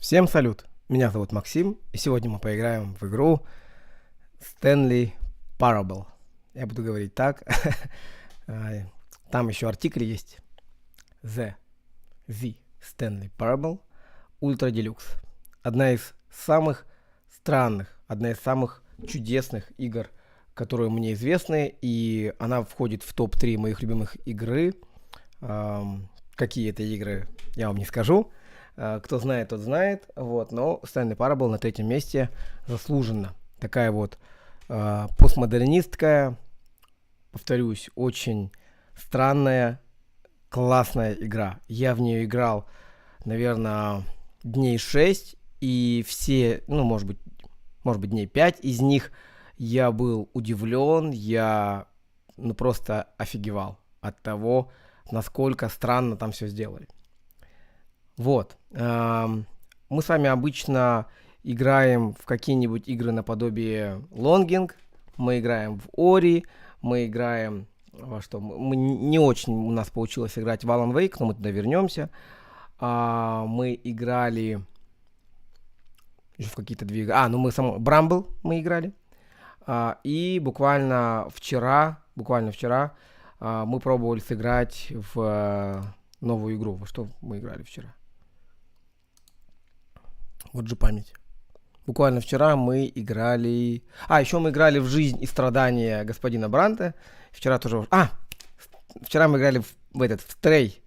Всем салют! Меня зовут Максим, и сегодня мы поиграем в игру Stanley Parable. Я буду говорить так. Там еще артикль есть. The Stanley Parable Ultra Deluxe. Одна из самых странных, одна из самых чудесных игр, которые мне известны, и она входит в топ-3 моих любимых игры. Какие это игры, я вам не скажу. Кто знает, тот знает. Вот, но Stanley Parable на третьем месте заслуженно. Такая вот постмодернистская, повторюсь, очень странная, классная игра. Я в нее играл, наверное, дней 6, и все, может быть дней 5 из них я был удивлен, я просто офигевал от того, насколько странно там все сделали. Вот. Мы с вами обычно играем в какие-нибудь игры наподобие лонгинг, мы играем в Ори, мы играем во что? Мы не очень у нас получилось играть в Alan Wake, но мы туда вернемся. Мы играли еще в какие-то две игры. Брамбл мы играли. И буквально вчера мы пробовали сыграть в новую игру. Во что мы играли вчера? Вот же память. Буквально вчера мы играли... еще мы играли в «Жизнь и страдания» господина Бранта. Вчера мы играли в «Стрей»,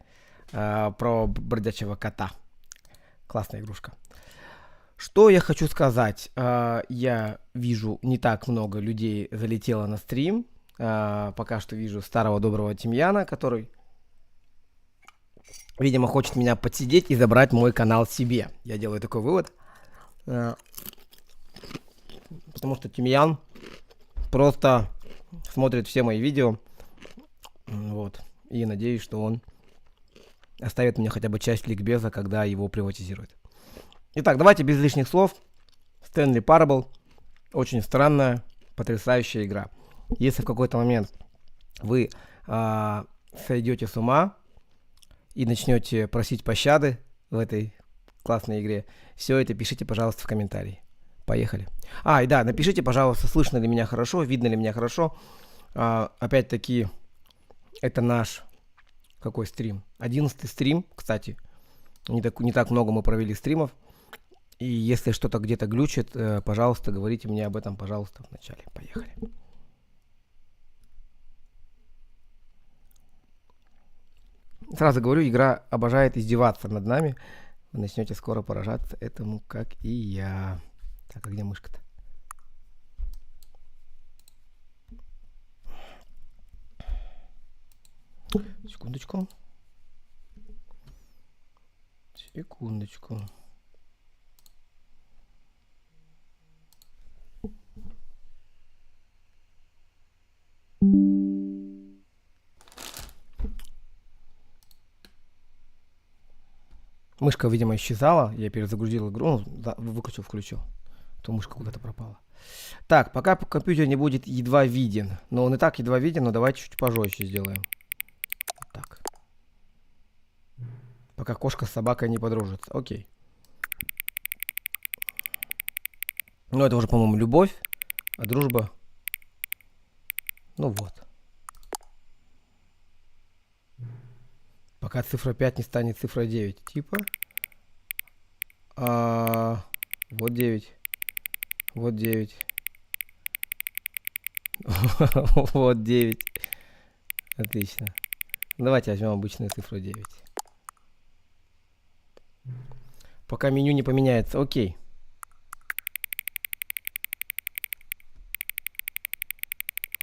про бродячего кота. Классная игрушка. Что я хочу сказать? Я вижу, не так много людей залетело на стрим. Пока что вижу старого доброго Тимьяна, который, видимо, хочет меня подсидеть и забрать мой канал себе. Я делаю такой вывод. Потому что Тимьян просто смотрит все мои видео. Вот. И надеюсь, что он оставит мне хотя бы часть ликбеза, когда его приватизируют. Итак, давайте без лишних слов. Stanley Parable. Очень странная, потрясающая игра. Если в какой-то момент вы сойдете с ума и начнете просить пощады в этой классной игре, все это пишите, пожалуйста, в комментарии. Поехали. И да, напишите, пожалуйста, слышно ли меня хорошо, видно ли меня хорошо. Опять-таки, это наш какой стрим? 11-й стрим, кстати. Не так много мы провели стримов. И если что-то где-то глючит, пожалуйста, говорите мне об этом, пожалуйста, в начале. Поехали. Сразу говорю, игра обожает издеваться над нами. Вы начнете скоро поражаться этому, как и я. Так, а где мышка-то? Секундочку. Мышка, видимо, исчезала. Я перезагрузил игру, выключил, включил. То мышка куда-то пропала. Так, пока компьютер не будет едва виден. Но он и так едва виден, но давайте чуть пожестче сделаем. Вот так. Пока кошка с собакой не подружатся. Окей. Это уже, по-моему, любовь, а дружба... вот. Пока цифра 5 не станет цифрой 9. Типа. Вот 9. Вот 9. Вот 9. Отлично. Давайте возьмем обычную цифру 9. Пока меню не поменяется. Окей.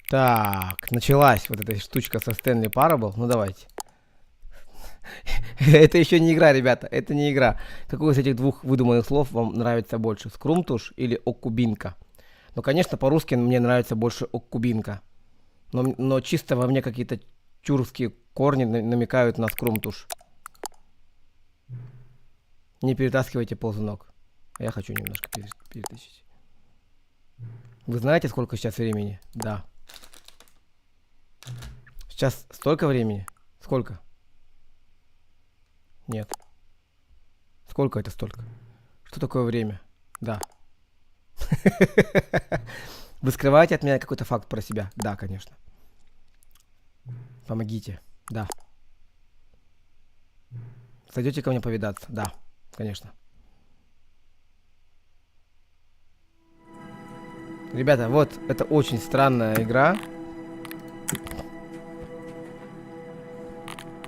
Так, началась вот эта штучка со Stanley Parable. Давайте. Это еще не игра, ребята. Это не игра. Какое из этих двух выдуманных слов вам нравится больше? Скрумтуш или оккубинка? Конечно, по-русски мне нравится больше оккубинка. Но чисто во мне какие-то тюркские корни намекают на скрумтуш. Не перетаскивайте ползунок. Я хочу немножко перетащить. Вы знаете, сколько сейчас времени? Да. Сейчас столько времени? Сколько? Нет. Сколько это столько? Что такое время? Да. Вы скрываете от меня какой-то факт про себя? Да, конечно. Помогите. Да. Зайдете ко мне повидаться? Да, конечно. Ребята, вот это очень странная игра.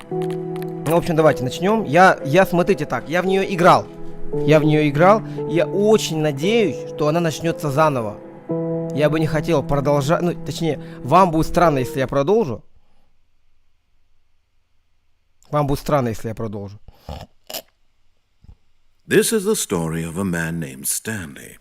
Ну, в общем, давайте начнем. Я, смотрите так, я в нее играл. Я очень надеюсь, что она начнется заново. Я бы не хотел продолжать. Ну, точнее, вам будет странно, если я продолжу. This is the story of a man named Stanley.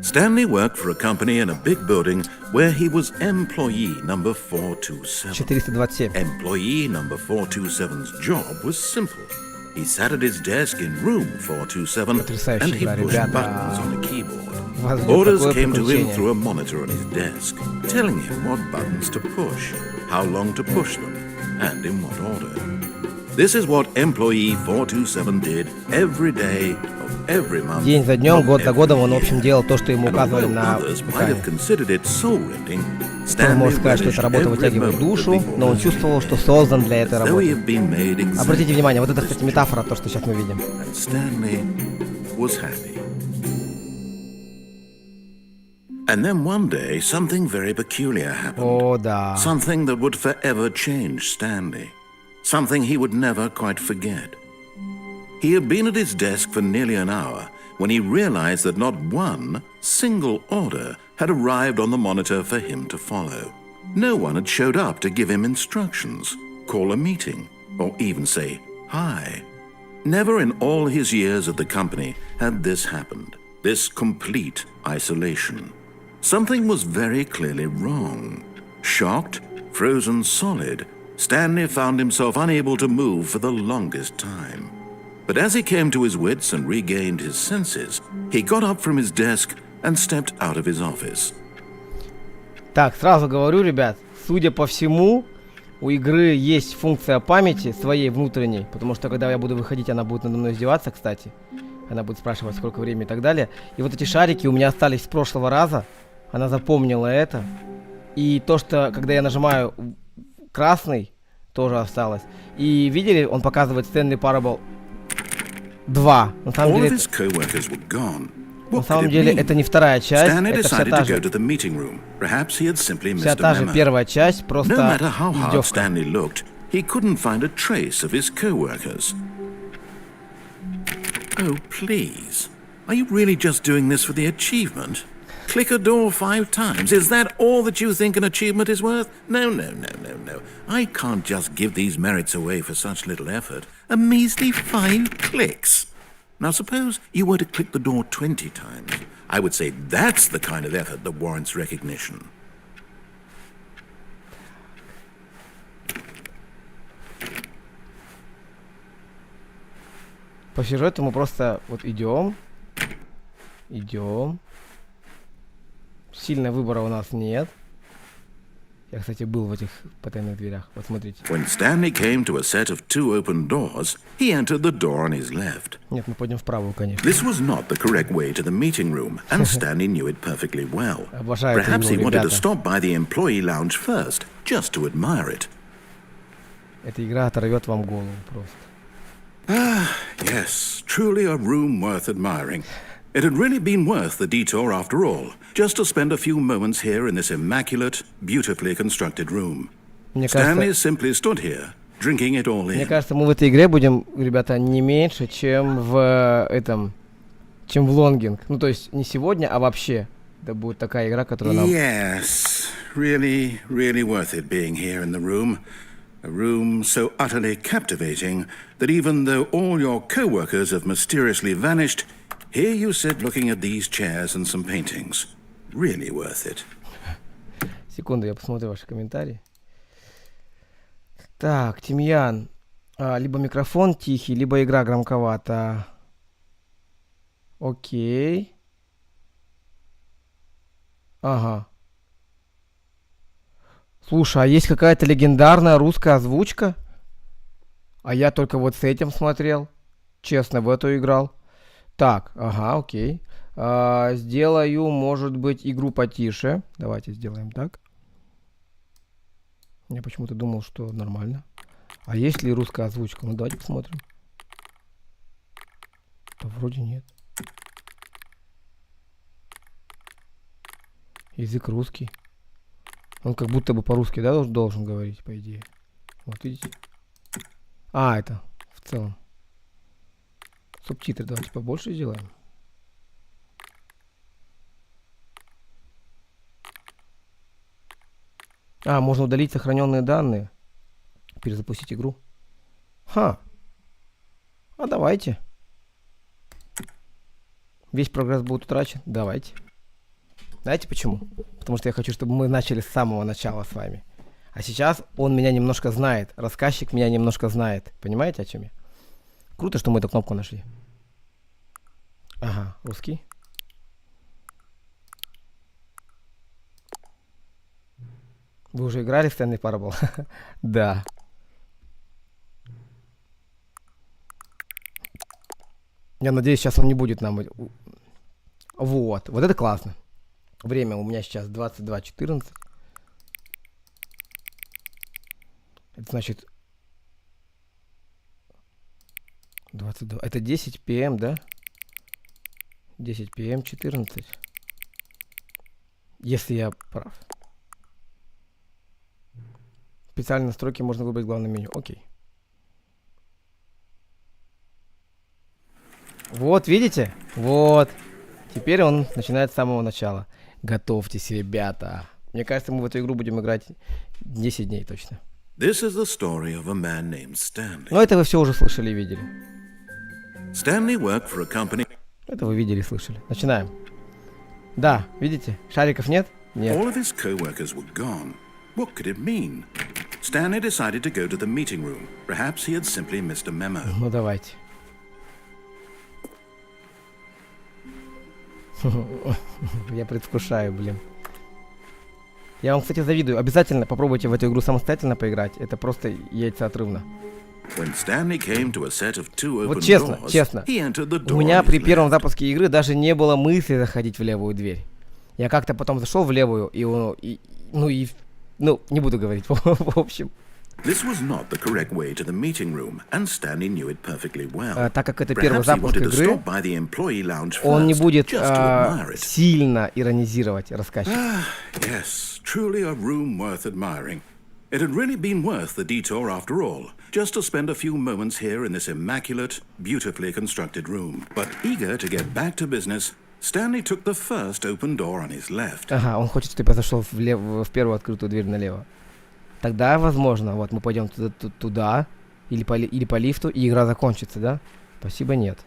Stanley worked for a company in a big building where he was employee number 427. 427. Employee number 427's job was simple. He sat at his desk in room 427 and he pushed buttons on a keyboard. Orders came to him through a monitor on his desk, telling him what buttons to push, how long to push them, and in what order. This is what employee 427 did every day of every month. День за днем, год за годом он, в общем, делал то, что ему указывали на экране. Он может сказать, что эта работа вытягивает душу, но он чувствовал, что создан для этой работы. Обратите внимание, вот это, кстати, метафора, то, что сейчас мы видим. And then one day something very peculiar happened. О, да. Something that would forever change Stanley. Something he would never quite forget. He had been at his desk for nearly an hour when he realized that not one single order had arrived on the monitor for him to follow. No one had showed up to give him instructions, call a meeting, or even say hi. Never in all his years at the company had this happened, this complete isolation. Something was very clearly wrong. Shocked, frozen solid, Stanley found himself unable to move for the longest time. But as he came to his wits and regained his senses, he got up from his desk and stepped out of his office. Так, сразу говорю, ребят, судя по всему, у игры есть функция памяти своей внутренней, потому что когда я буду выходить, она будет надо мной издеваться, кстати. Она будет спрашивать, сколько времени и так далее. И вот эти шарики у меня остались с прошлого раза. Она запомнила это. И то, что когда я нажимаю красный, тоже осталось. И видели, он показывает Stanley Parable 2. На самом деле это не вторая часть, это вся та же первая часть, просто издевка. He couldn't find a trace of his co-workers. Oh, please. Are you really just doing this for the achievement? Click a door 5 times. Is that all that you think an achievement is worth? No. I can't just give these merits away for such little effort. A measly 5 clicks. Now suppose you were to click the door 20 times. I would say that's the kind of effort that warrants recognition. По сюжету мы просто вот идем. Сильного выбора у нас нет. Я, кстати, был в этих потайных дверях. Вот смотрите. When Stanley came to a set of 2 open doors, he entered the door on his left. Нет, мы пойдем в правую, конечно. This was not the correct way to the meeting room, and Stanley knew it perfectly well. Обожаю эту Perhaps he игру, wanted to ребята. stop by the employee lounge first, just to admire it. Эта игра оторвет вам голову просто. Yes, truly a room worth admiring. It had really been worth the detour after all, just to spend a few moments here in this immaculate, beautifully constructed room. Stanley simply stood here, drinking it all in. Мне кажется, мы в этой игре будем, ребята, не меньше, чем в чем в лонгинг. Ну, то есть не сегодня, а вообще. Это будет такая игра, которая нам... Yes, really worth it being here in the room. A room so utterly captivating that even though all your co-workers have mysteriously vanished, here you sit looking at these chairs and some paintings. Really worth it. Секунду, я посмотрю ваши комментарии. Так, Тимьян. Либо микрофон тихий, либо игра громковата. Окей. Ага. Слушай, а есть какая-то легендарная русская озвучка? А я только вот с этим смотрел. честно в эту играл. Так, ага, окей. Сделаю, может быть, игру потише. Давайте сделаем так. Я почему-то думал, что нормально. А есть ли русская озвучка? Ну, давайте посмотрим. Да вроде нет. Язык русский. Он как будто бы по-русски, да, должен говорить, по идее. Вот видите? Это в целом. Субтитры давайте побольше сделаем. Можно удалить сохраненные данные. Перезапустить игру. Давайте. Весь прогресс будет утрачен. Давайте. Знаете почему? Потому что я хочу, чтобы мы начали с самого начала с вами. А сейчас он меня немножко знает. Рассказчик меня немножко знает. Понимаете, о чем я? Круто, что мы эту кнопку нашли. Ага, русский. Вы уже играли в Stanley Parable? Да. Я надеюсь, сейчас он не будет нам... Вот это классно. Время у меня сейчас 22:14. Это значит... 22. Это 10 п.м., да? 10 п.м. 14. Если я прав. Специальные настройки можно выбрать в главном меню. Окей. Вот, видите? Вот. Теперь он начинает с самого начала. Готовьтесь, ребята. Мне кажется, мы в эту игру будем играть 10 дней точно. This is the story of a man named Stanley. Но это вы все уже слышали и видели. Stanley worked for a company. Это вы видели и слышали. Начинаем. Да, видите? Шариков нет? Нет. All of his co-workers were gone. What could it mean? Stanley decided to go to the meeting room. Perhaps he had simply missed a memo. Ну давайте. Я предвкушаю, блин. Я вам, кстати, завидую. Обязательно попробуйте в эту игру самостоятельно поиграть. Это просто яйцеотрывно. Вот честно. У меня при первом запуске игры даже не было мысли заходить в левую дверь. Я как-то потом зашел в левую, не буду говорить, в общем. Так как это первый запуск игры, он не будет сильно иронизировать рассказчика. It had really been worth the detour after all, just to spend a few moments here in this immaculate, beautifully constructed room. But eager to get back to business, Stanley took the first open door on his left. Ага, он хочет, чтобы я зашел в первую открытую дверь налево. Тогда, возможно, вот мы пойдем туда или по лифту, и игра закончится, да? Спасибо, нет.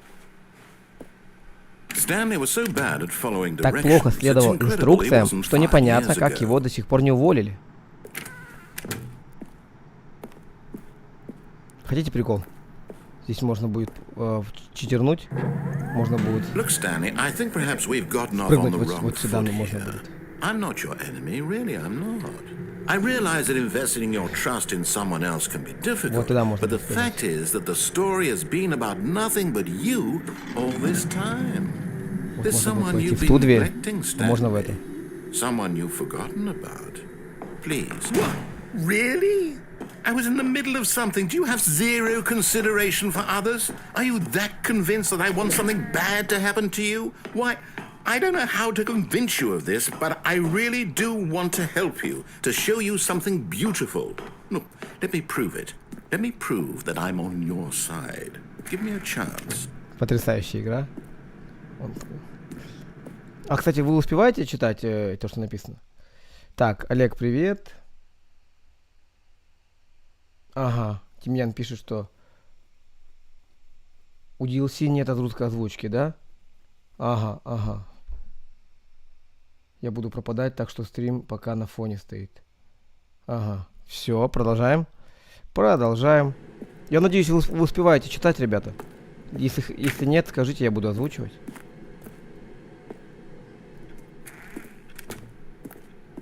Так плохо следовал инструкциям, что непонятно, как его до сих пор не уволили. Хотите прикол? Здесь можно будет читернуть, можно будет прыгнуть вот сюда, но можно будет. I'm not your enemy, really, I'm not. I realize that investing in your trust in someone else can be difficult, but the fact is that the story has been about nothing but you all this time. There's someone you've been neglecting, Stanley. Someone you've forgotten about. Please. What? Really? I was in the middle of something. Do you have zero consideration for others? Are you that convinced that I want something bad to happen to you? Why, I don't know how to convince you of this, but I really do want to help you, to show you something beautiful. Look, let me prove it. Let me prove that I'm on your side. Give me a chance. Потрясающая игра. Кстати, вы успеваете читать то, что написано? Так, Олег, привет. Ага, Тимьян пишет, что у DLC нет русской озвучки, да? Ага. Я буду пропадать, так что стрим пока на фоне стоит. Ага, все, продолжаем. Я надеюсь, вы успеваете читать, ребята. Если нет, скажите, я буду озвучивать.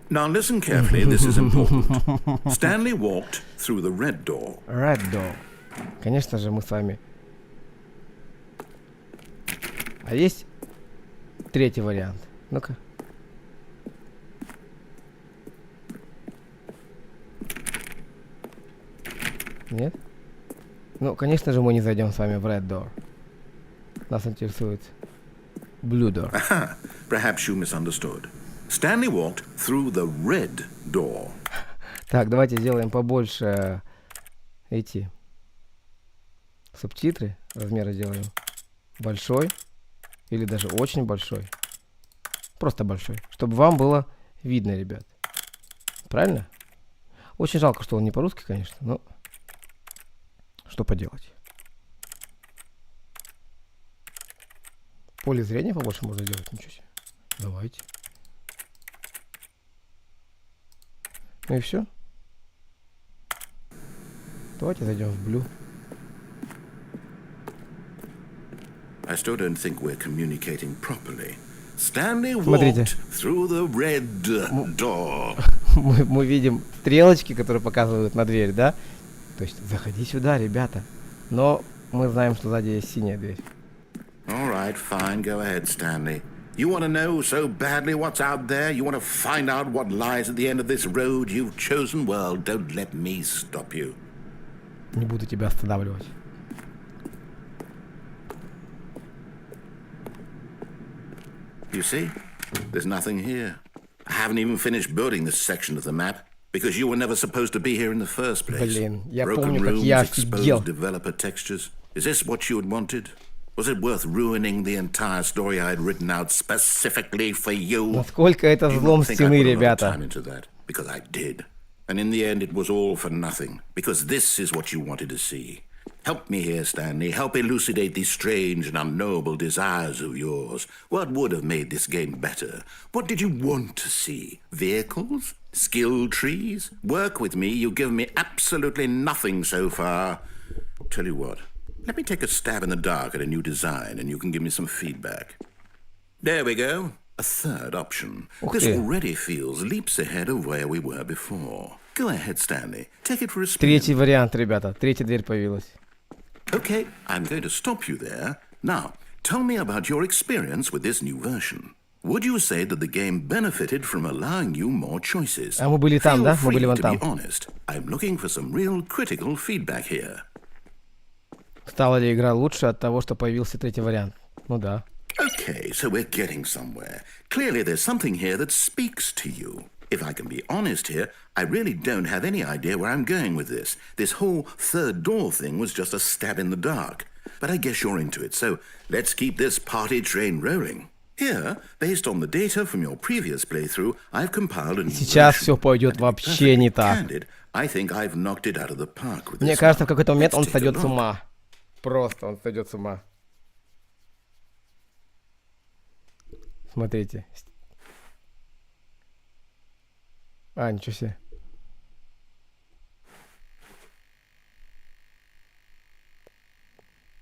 Now listen carefully, this is important. Stanley walked through the red door. Red door. Конечно же, мы с вами А есть третий вариант. Ну-ка. Нет? Ну, конечно же, мы не зайдем с вами в Red Door. Нас интересует Blue Door. Aha, perhaps you misunderstood. Stanley walked through the red door. Так, давайте сделаем побольше эти субтитры. Размеры сделаем большой. Или даже очень большой. Просто большой. Чтобы вам было видно, ребят. Правильно? Очень жалко, что он не по-русски, конечно, но что поделать. Поле зрения побольше можно сделать, ничего себе. Давайте. Ну и все. Давайте зайдем в Blue. I still don't think we're communicating properly. Stanley Смотрите. walked through the red door. Мы видим стрелочки, которые показывают на дверь, да? То есть заходи сюда, ребята. Но мы знаем, что сзади есть синяя дверь. All right, fine. Go ahead, Stanley. You want to know so badly what's out there? You want to find out what lies at the end of this road you've chosen? Well, don't let me stop you. Не буду тебя останавливать. You see? There's nothing here. I haven't even finished building this section of the map because you were never supposed to be here in the first place. Блин, я Broken помню, как rooms, я офигел. exposed developer textures. Is this what you had wanted? Was it worth ruining the entire story I had written out specifically for you? Насколько это You взлом don't think I стены, put a lot of ребята. time into that? Because I did. And in the end, it was all for nothing. Because this is what you wanted to see. Help me here, Stanley. Help elucidate these strange and unknowable desires of yours. What would have made this game better? What did you want to see? Vehicles? Skill trees? Work with me. You've given me absolutely nothing so far. Tell you what. Let me take a stab in the dark at a new design, and you can give me some feedback. There we go. A third option. This Okay. already feels leaps ahead of where we were before. Go ahead, Stanley. Take it for a spin. Третий вариант, ребята. Третья дверь появилась. Okay, I'm going to stop you there. Now, tell me about your experience with this new version. Would you say that the game benefited from allowing you more choices? А мы были там, Feel да? Мы free были вон to там. be honest. I'm looking for some real critical feedback here. Стала ли игра лучше от того, что появился третий вариант? Ну да. Okay, so we're getting somewhere. Clearly there's something here that speaks to you. If I can be honest here, I really don't have any idea where I'm going with this. This whole third door thing was just a stab in the dark. But I guess you're into it, so let's keep this party train rolling. Here, based on the data from your previous playthrough, I've compiled a new Сейчас version. все пойдет And to be вообще не perfectly так. candid, I think I've knocked it out of the park with Мне this кажется, one. в какой-то момент он Let's take a сойдет с look. ума. Просто он сойдет с ума. Смотрите. А, ничего себе.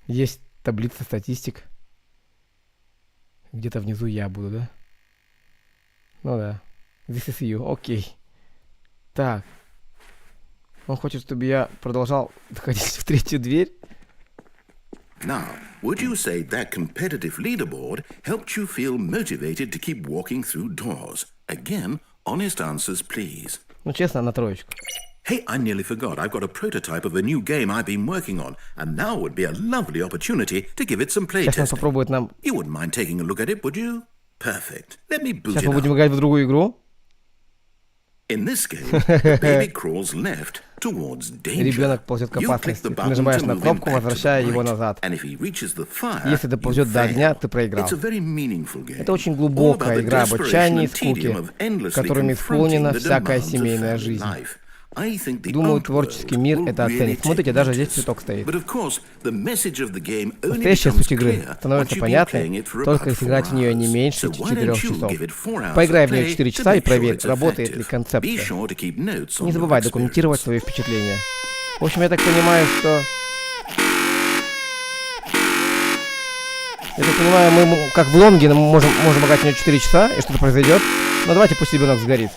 Есть таблица статистик. Где-то внизу я буду, да? Ну да. This is you. Окей. Так. Он хочет, чтобы я продолжал доходить в третью дверь. Now, would you say that competitive leaderboard helped you feel motivated to keep walking through doors? Again, honest answers, please. Ну, честно, на троечку. Hey, I nearly forgot. I've got a prototype of a new game I've been working on, and now would be a lovely opportunity to give it some Сейчас он playtesting. попробует нам... You wouldn't mind taking a look at it, would you? Perfect. Let me boot Сейчас it мы будем up. играть в другую игру. In this game, the baby crawls left towards danger. Ребенок ползет к You click опасности. the Ты button нажимаешь to на move him кнопку, back to the возвращая его right, назад. and if he reaches the fire, Если you доползет до огня, fail. ты проиграл. It's a very meaningful game. Это очень All глубокая about the игра об desperation отчаянии и and tedium скуке, of endlessly которыми исполнена confronting the всякая demands of семейная family жизнь. life. I think the Думаю, art творческий world мир will это really оценит. take Смотрите, даже здесь notice. цветок стоит. But of course, the message of the game only Настоящая becomes суть игры clear становится once you've been понятной, playing it for только about если играть в 4 нее не hours. меньше So why 4 don't you часов. give it 4 hours Поиграй of в нее play 4 to часа и make sure проверь, it's работает ли effective. Be концепция. sure to keep notes on Не your забывай документировать experience. свои впечатления. В общем, я так понимаю, что... Я так понимаю, мы как в лонге можем играть в нее 4 часа, и что-то произойдет. Но давайте пусть ребенок сгорит.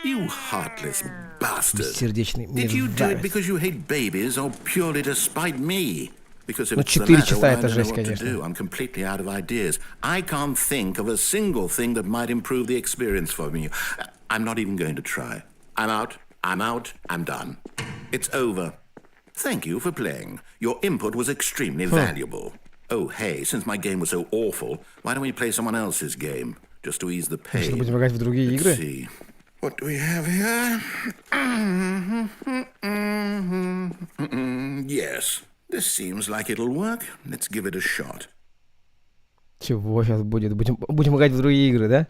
You heartless bastard. Бессердечный Did you do it мерзавец. because you hate babies or purely to spite me? Because if Ну, it's the 4 latter, часа well, I это don't know жесть, what to конечно. do. I'm completely out of ideas. I can't think of a single thing that might improve the experience for me. I'm not even going to try. I'm out. I'm out. I'm done. It's over. Thank you for playing. Your input was extremely valuable. Oh, hey, since my game was so awful, why don't we play someone else's game? Just to ease the Что, pain. будем играть в другие Let's игры? see. What do we have here? Yes, this seems like it'll work. Let's give it a shot. Чего сейчас будет? Будем играть в другие игры, да?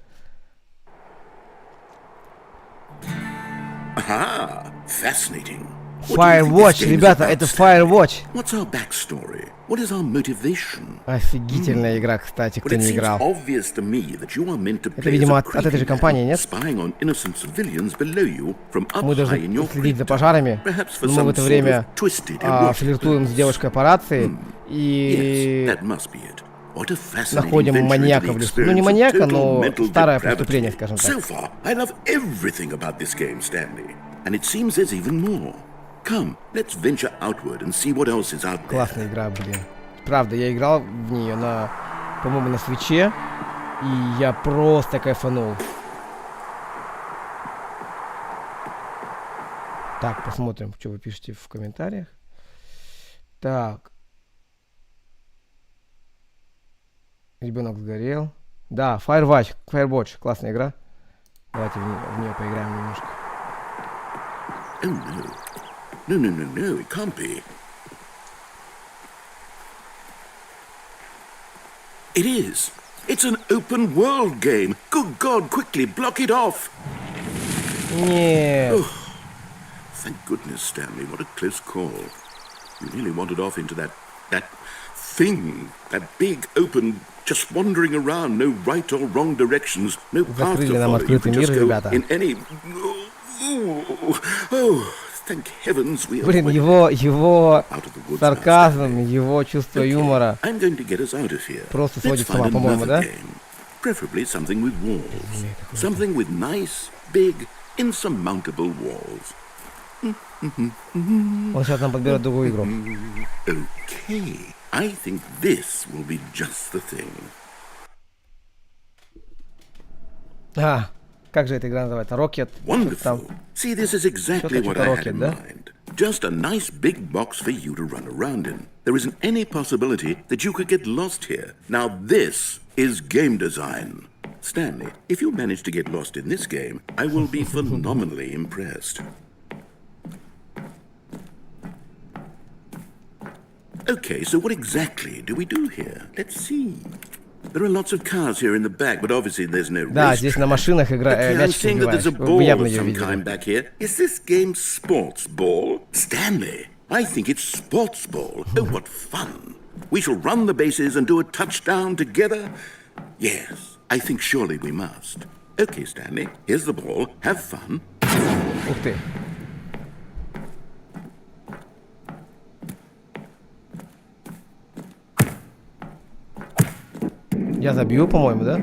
Aha, fascinating. What do you think Firewatch, this game is ребята, about, это Stanley? Firewatch. What's our backstory? What is our motivation? Офигительная игра, кстати, кто Well, it не seems играл. obvious to me that you are meant to Это, play as видимо, a от этой же creepy компании, man, нет? spying on innocent civilians below you from up Мы high должны in your следить за crypto. пожарами, Perhaps for но мы в some это sort время of twisted erotic флиртуем с purpose. девушкой по рации Yes, и that must be it. What a fascinating находим venture into маньяка the в лесу. Ну, не experience of маньяка, total но mental старое depravity. преступление, скажем So так. far, I love everything about this game, Stanley. And it seems there's even more. Come, let's venture outward and see what else is out there. Классная игра, блин. Правда, я играл в нее на, по-моему, на свече, и я просто кайфанул. Так, посмотрим, что вы пишете в комментариях. Так. Ребенок сгорел. Да, Firewatch, классная игра. Давайте в нее поиграем немножко. Oh no. No, it can't be. It is. It's an open world game. Good God, quickly block it off. Нет. Thank goodness, Stanley. What a close call. You nearly wandered off into that thing. That big, open, just wandering around. No right or wrong directions. No path Закрыли to нам follow. You открытый can just мир, go ребята. in any... Oh, thank heavens we are Блин, его сарказм, его чувство юмора I'm going to get us out of here. просто Let's сводит с find ума, по-моему, another да? game. Preferably something with walls. Something with nice, big, insurmountable walls. Он сейчас нам подберет другую игру. Okay, I think this will be just the thing. Как же эта игра называется? Rocket? Wonderful. See, this is exactly what I had in да? mind. Just a nice big box for you to run around in. There isn't any possibility that you could get lost here. Now this is game design. Stanley, if you manage to get lost in this game, I will be phenomenally impressed. Okay, so what exactly do we do here? Let's see. There are lots of cars here in the back, but obviously there's no Да, racetrack. здесь на машинах Okay, I'm мячики seeing that there's a сбиваешь. ball Вы явно of ее some видели. kind back here. Is this game sports ball? Stanley, I think it's sports ball. Oh, what fun. We shall run the bases and do a touchdown together. Yes, I think surely we must. Okay, Stanley, here's the ball. Have fun. Ух ты. Я забью, по-моему, да?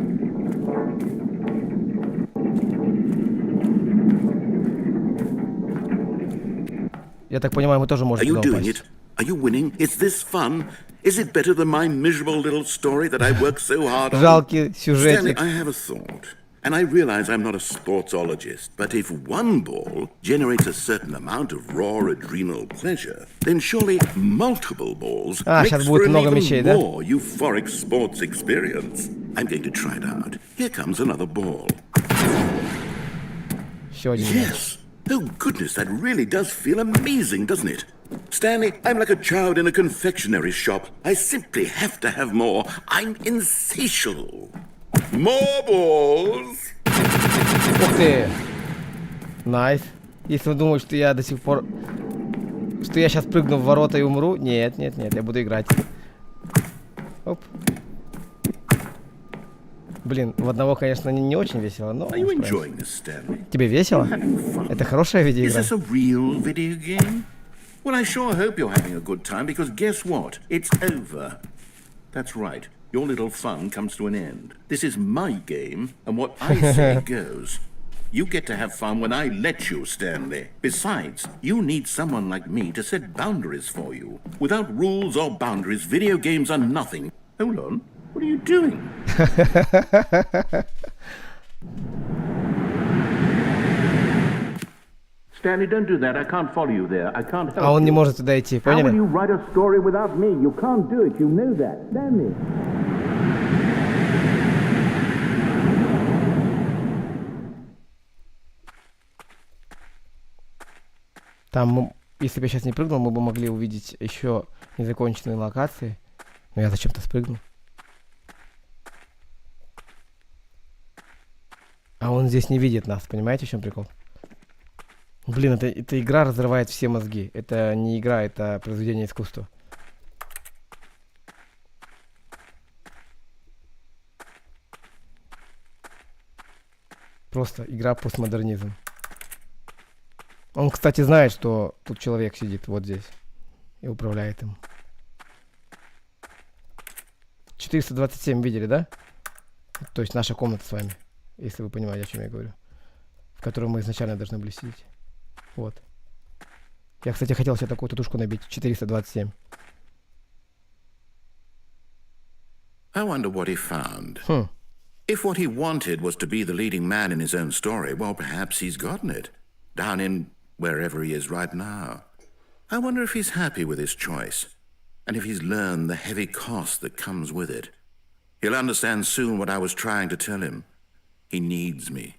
Я так понимаю, мы тоже Are можем you туда doing упасть. it? Are you winning? Is this fun? Is it better than my miserable little story that I worked so hard on? Жалкий Stanley, сюжетик. I have a thought. And I realize I'm not a sportsologist, but if one ball generates a certain amount of raw adrenal pleasure, then surely multiple balls makes сейчас for будет an много even мячей, да? more euphoric sports experience. I'm going to try it out. Here comes another ball. Еще один мяч. Yes. Oh, goodness, that really does feel amazing, doesn't it? Stanley, I'm like a child in a confectionery shop. I simply have to have more. I'm insatiable. More balls! Ух ты! Найс. Если вы думаете, что я до сих пор... Что я сейчас прыгну в ворота и умру? Нет, я буду играть. Оп. Блин, в одного, конечно, не очень весело, но... Are you enjoying this, Stanley? Тебе весело? Fun. Это хорошая Is видеоигра. this a real video game? Well, I sure hope you're having a good time, because guess what? It's over. That's right. Your little fun comes to an end. This is my game, and what I say goes. You get to have fun when I let you, Stanley. Besides, you need someone like me to set boundaries for you. Without rules or boundaries, video games are nothing. Hold on. What are you doing? Stanley, don't do that. I can't follow you there. I can't help А он не you. может туда идти, How will поняли? you write a story without me? You can't do it. You know that, Stanley. Там, если бы я сейчас не прыгнул, мы бы могли увидеть еще незаконченные локации. Но я зачем-то спрыгнул. А он здесь не видит нас, понимаете, в чем прикол? Блин, эта игра разрывает все мозги. Это не игра, это произведение искусства. Просто игра постмодернизм. Он, кстати, знает, что тут человек сидит вот здесь и управляет им. 427 видели, да? То есть наша комната с вами, если вы понимаете, о чем я говорю. В которой мы изначально должны были сидеть. Вот. Я, кстати, хотел себе такую татушку набить. 427. I wonder what he found. If what he wanted was to be the leading man in his own story, well, perhaps he's gotten it. Down in wherever he is right now. I wonder if he's happy with his choice, and if he's learned the heavy cost that comes with it. He'll understand soon what I was trying to tell him. He needs me.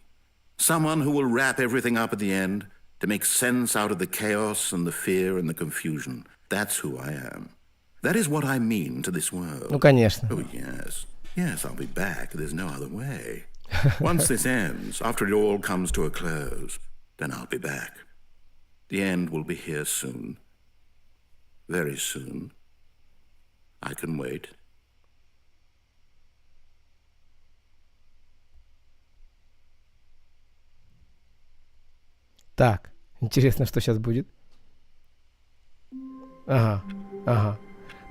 Someone who will wrap everything up at the end, to make sense out of the chaos and the fear and the confusion. That's who I am. That is what I mean to this world. Ну, конечно. Oh, yes. Yes, I'll be back. There's no other way. Once this ends, after it all comes to a close, then I'll be back. The end will be here soon. Very soon. I can wait. Так, интересно, что сейчас будет. Ага, ага.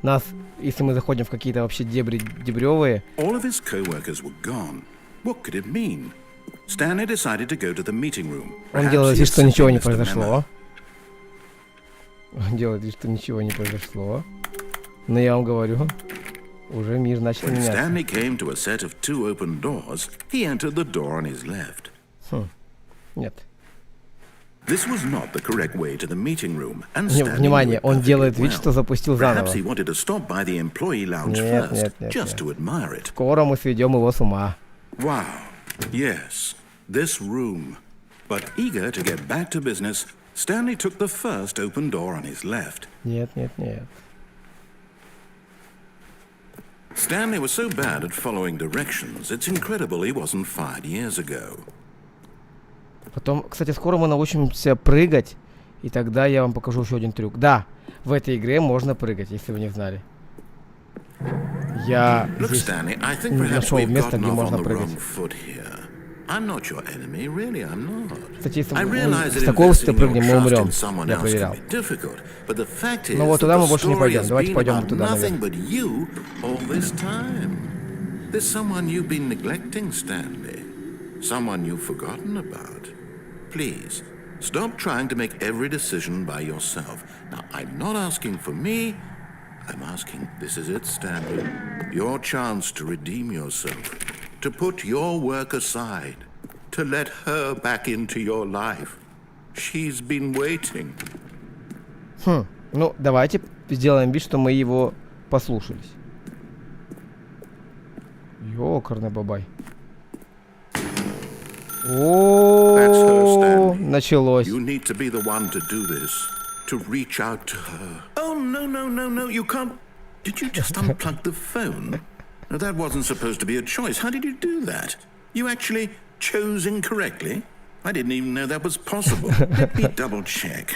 Нас, если мы заходим в какие-то вообще дебри дебрёвые. All of his co-workers were gone. What could it mean? Stanley decided to go to the meeting room. Он делает вид, что ничего не произошло. Он делает вид, что ничего не произошло. Но я вам говорю, уже мир начал When меняться. Stanley came to a set of two open doors, he entered the door on his left. Нет. This was not the correct way to the meeting room, and Stanley Внимание, knew it он делает perfectly вид, well. что запустил заново. Perhaps he wanted to stop by the employee lounge Нет, first, нет, нет, just нет. to admire it. Скоро мы сведем его с ума. Wow. Yes, this room. But eager to get back to business, Stanley took the first open door on his left. Нет, нет, нет. Stanley was so bad at following directions, it's incredible he wasn't fired years ago. Потом, кстати, скоро мы научимся прыгать, и тогда я вам покажу еще один трюк. Да, в этой игре можно прыгать, если вы не знали. Я Look, здесь Stanley, I think perhaps нашел we've место, gotten где off on можно the прыгать. wrong foot here. I'm not your enemy, really, I'm not. Кстати, если I мы realize с that такой высоты investing your прыгнем, мы trust умрем. in someone Я else can проверял. be difficult, but the fact is Ну вот that туда мы the больше не story пойдем. has Давайте been пойдем about туда nothing наверх. but you all this time. There's someone you've been neglecting, Stanley. Someone you've forgotten about. Please, stop trying to make every decision by yourself. Now, I'm not asking for me. I'm asking, this is it, Stanley. Your chance to redeem yourself. To put your work aside. To let her back into your life. She's been waiting. Ну, давайте сделаем вид, что мы его послушались. Ёкарный бабай. О, началось. You need to be the one to do this. To reach out to her. Oh, no, you can't. Did you just unplug the phone? No, that wasn't supposed to be a choice. How did you do that? You actually chose incorrectly? I didn't even know that was possible. Let me double check.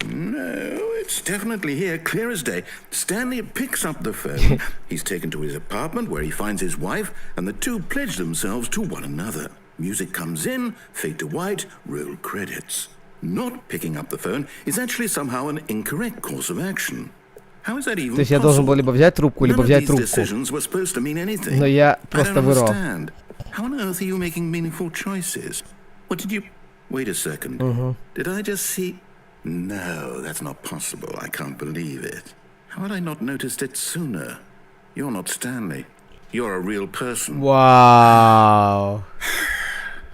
No, it's definitely here, clear as day. Stanley picks up the phone. He's taken to his apartment where he finds his wife, and the two pledge themselves to one another. Music comes in, fade to white, roll credits. Not picking up the phone is actually somehow an incorrect course of action. How is that even То есть я должен был либо взять трубку, либо взять трубку. Но я просто вырвал. How on earth are you making meaningful choices? What did you... Wait a second. Did I just see... No, that's not possible. I can't believe it. How had I not noticed it sooner? You're not Stanley. You're a real person. Вау.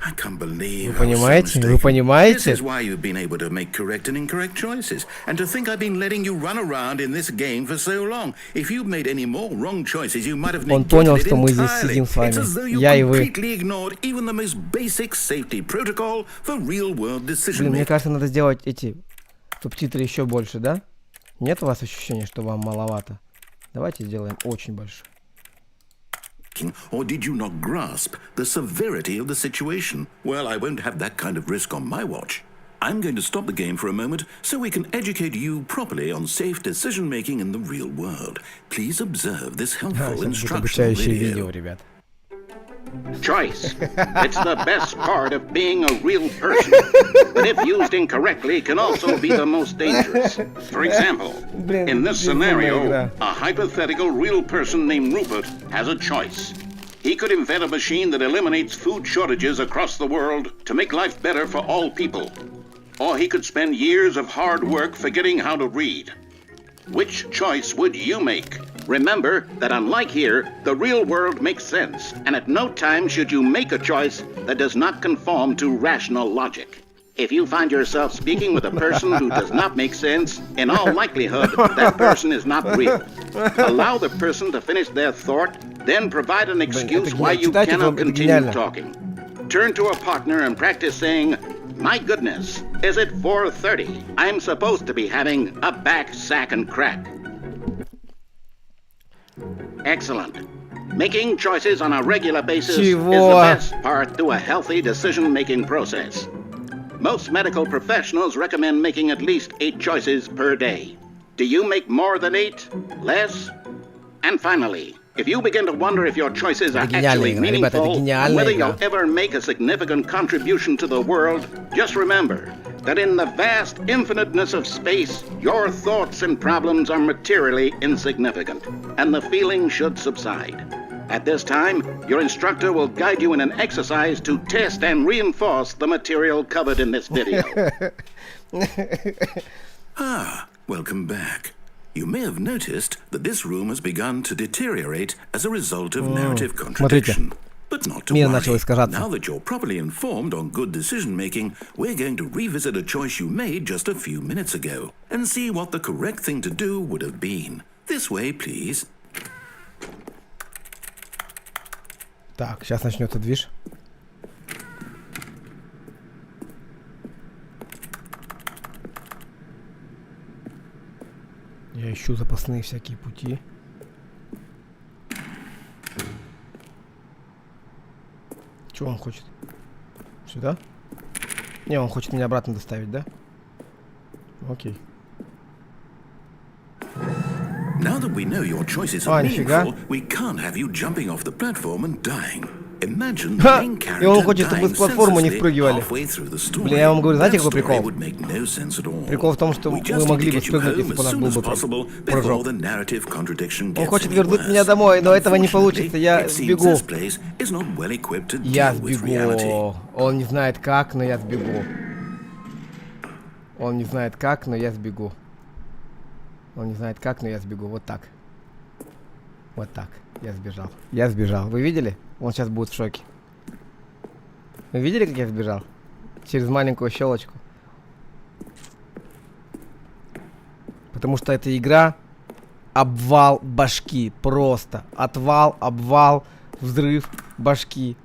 I can't believe. Вы понимаете? Вы понимаете? This is why you've been able to make correct and incorrect choices. And to think I've been letting you run around in this game for so long. If you'd made any more wrong choices, you might have Он понял, neglected что it мы здесь entirely. сидим с It's as though вами. you Я и вы. completely ignored even the most basic safety protocol for real-world decision Блин, мне making. кажется, надо сделать эти субтитры еще больше, да? Нет у вас ощущения, что вам маловато? Давайте сделаем очень большой. Or did you not grasp the severity of the situation? Well, I won't have that kind of risk on my watch. I'm going to stop the game for a moment so we can educate you properly on safe decision-making in the real world. Please observe this helpful instructional video. видео, ребят. Choice. It's the best part of being a real person. But if used incorrectly, can also be the most dangerous. For example, in this scenario, a hypothetical real person named Rupert has a choice. He could invent a machine that eliminates food shortages across the world to make life better for all people. Or he could spend years of hard work forgetting how to read. Which choice would you make? Remember that unlike here, the real world makes sense, and at no time should you make a choice that does not conform to rational logic. If you find yourself speaking with a person who does not make sense, in all likelihood, that person is not real. Allow the person to finish their thought, then provide an excuse why you cannot continue talking. Turn to a partner and practice saying, "My goodness, is it 4:30? I'm supposed to be having a back, sack, and crack." Excellent. Making choices on a regular basis is the best part to a healthy decision-making process. Most medical professionals recommend making at least 8 choices per day. Do you make more than 8? Less? And finally, if you begin to wonder if your choices are actually meaningful and whether you'll ever make a significant contribution to the world, just remember that in the vast infiniteness of space, your thoughts and problems are materially insignificant, and the feeling should subside. At this time, your instructor will guide you in an exercise to test and reinforce the material covered in this video. Welcome back. You may have noticed that this room has begun to deteriorate as a result of narrative contradiction. But not to worry. Now that you're properly informed on good decision-making, we're going to revisit a choice you made just a few minutes ago and see what the correct thing to do would have been. This way, please. Так, сейчас начнется движ. Я ищу запасные всякие пути. Что он хочет? Сюда? Не, он хочет меня обратно доставить, да? Окей. Now that we know your choices are meaningful, we can't have you jumping off the platform and dying. Imagine the main character dying senselessly halfway through the story. Блин, я вам говорю, знаете, какой That прикол? story would make no sense at all. Прикол в том, что We мы just need могли to бы get you спрыгнуть, home если as бы у нас soon был as бы possible before прыжок. the narrative contradiction Он gets хочет any вернуть worse. меня домой, но этого не получится. Unfortunately, Я it seems сбегу. this place is not well equipped to Я deal with reality. сбегу. Он не знает как, но я сбегу. Он не знает как, но я сбегу. Он не знает как, но я сбегу. Вот так. Вот так. Я сбежал. Я сбежал. Вы видели? Он сейчас будет в шоке. Вы видели, как я сбежал? Через маленькую щелочку. Потому что эта игра обвал башки. Просто. Отвал, обвал, взрыв башки.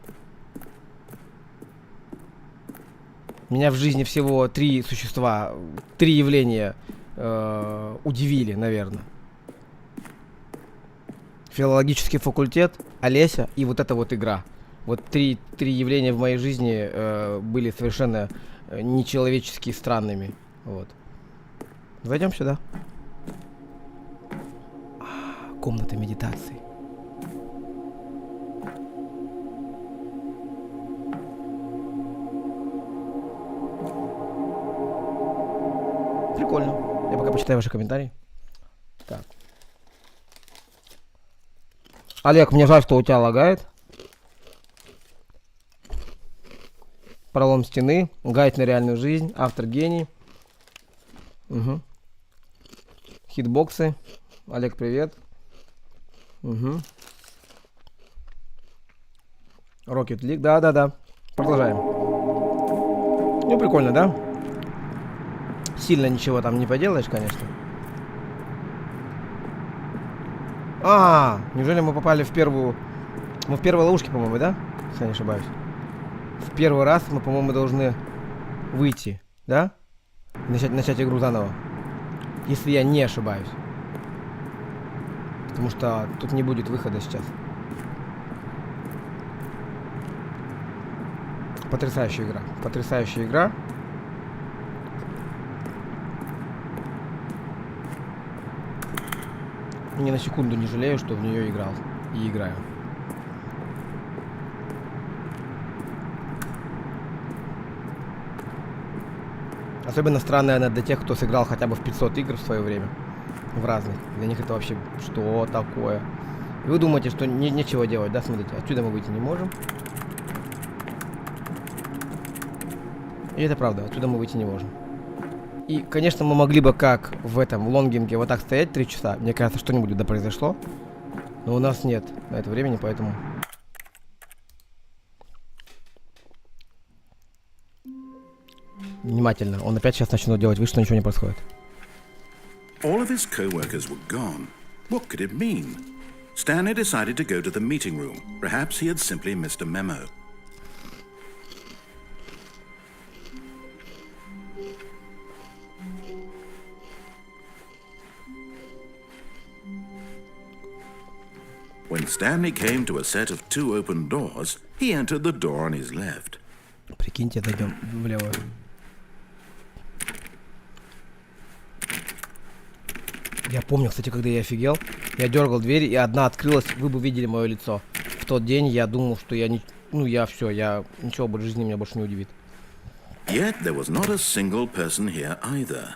Меня в жизни всего 3 существа, 3 явления удивили, наверное. Филологический факультет, Олеся и вот эта вот игра. Вот три явления в моей жизни были совершенно нечеловечески странными. Вот. Зайдем сюда. Комната медитации. Прикольно. Я пока почитаю ваши комментарии. Так. Олег, мне жаль, что у тебя лагает. Пролом стены. Гайд на реальную жизнь. Автор гений. Угу. Хитбоксы. Олег, привет. Угу. Rocket League. Да. Продолжаем. Ну, прикольно, да? Сильно ничего там не поделаешь, конечно. Неужели мы попали в первую... Мы в первой ловушке, по-моему, да? Если я не ошибаюсь. В первый раз мы, по-моему, должны выйти, да? Начать игру заново. Если я не ошибаюсь. Потому что тут не будет выхода сейчас. Потрясающая игра. Потрясающая игра. Ни на секунду не жалею, что в нее играл. И играю. Особенно странная она для тех, кто сыграл хотя бы в 500 игр в свое время. В разных. Для них это вообще что такое? И вы думаете, что нечего делать, да? Смотрите, отсюда мы выйти не можем. И это правда, отсюда мы выйти не можем. И, конечно, мы могли бы, как в этом лонгинге, вот так стоять 3 часа. Мне кажется, что-нибудь да произошло. Но у нас нет на это времени, поэтому... Внимательно. Он опять сейчас начнет делать вид, что ничего не происходит. All of his co-workers were gone. What could it mean? Stanley decided to go to the meeting room. Perhaps he had simply missed a memo. When Stanley came to a set of 2 open doors, he entered the door on his left. Прикиньте, дойдем в левую. Я помню, кстати, когда я офигел, я дергал дверь, и одна открылась, вы бы видели мое лицо. В тот день я думал, что я не... Ну, я все, я... Ничего в жизни меня больше не удивит. Yet there was not a single person here either.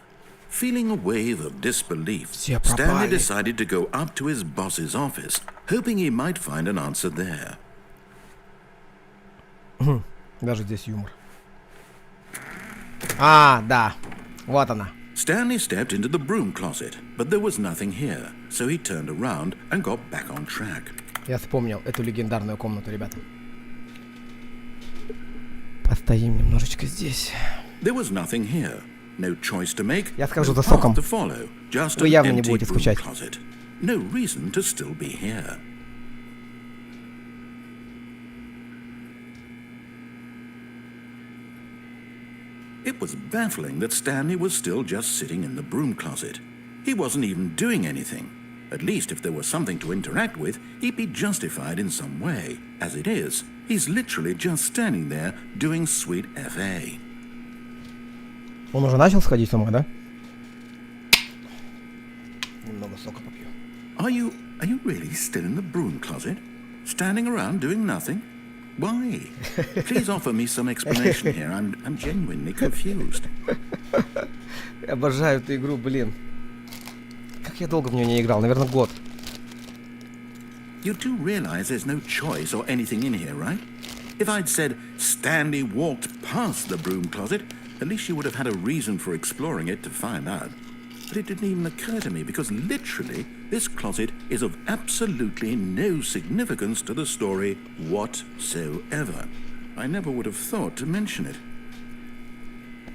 Feeling a wave of disbelief, Stanley decided to go up to his boss's office, hoping he might find an answer there. Даже здесь юмор. Да. Вот она. Stanley stepped into the broom closet, but there was nothing here, so he turned around and got back on track. Я вспомнил эту легендарную комнату, ребята. Постоим немножечко здесь. There was nothing here. No choice to make. Я скажу за соком. To follow. Just Вы an явно не empty будете broom скучать. closet. No reason to still be here. It was baffling that Stanley was still just sitting in the broom closet. He wasn't even doing anything. At least if there was something to interact with, he'd be justified in some way. As it is, he's literally just standing there doing sweet FA. Он уже начал сходить с ума, да? Немного сока попью. Are you really still in the broom closet? Standing around doing nothing? Why? Please offer me some explanation here. I'm genuinely confused. Я обожаю эту игру, блин. Как я долго в нее не играл? Наверное, год. You do realize there's no choice or anything in here, right? If I'd said Stanley walked past the broom closet, at least you would have had a reason for exploring it to find out. But it didn't even occur to me because literally this closet is of absolutely no significance to the story whatsoever. I never would have thought to mention it.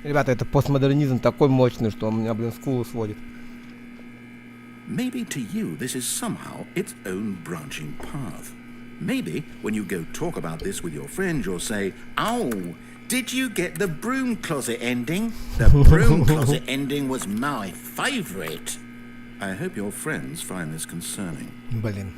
Ребята, это постмодернизм такой мощный, что он меня, блин, скулу сводит. Maybe to you this is somehow its own branching path. Maybe when you go talk about this with your friends, you'll say, "Oh, did you get the broom closet ending? The broom closet ending was my favorite." I hope your friends find this concerning. Блин.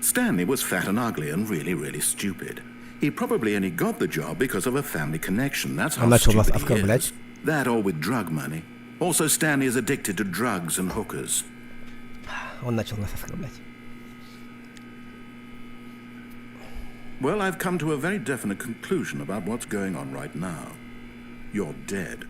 Stanley was fat and ugly and really, really stupid. He probably only got the job because of a family connection. That's how stupid he is. That or with drug money. Also, Stanley is addicted to drugs and hookers. Он начал нас оскорблять. Well, I've come to a very definite conclusion about what's going on right now. You're dead.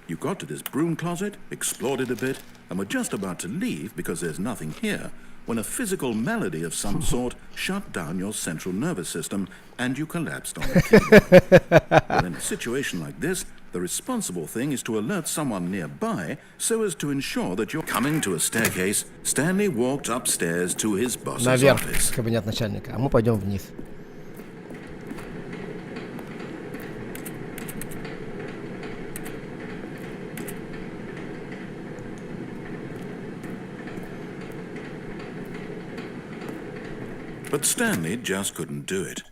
You got to this broom closet, explored it a bit, and were just about to leave because there's nothing here, when a physical malady of some sort shut down your central nervous system and you collapsed on the keyboard. Well, in a situation like this, the responsible thing is to alert someone nearby so as to ensure that you're coming to a staircase. Stanley walked upstairs to his boss's Наверх, office. в кабинет начальника, а мы пойдем вниз. But Stanley just couldn't do it.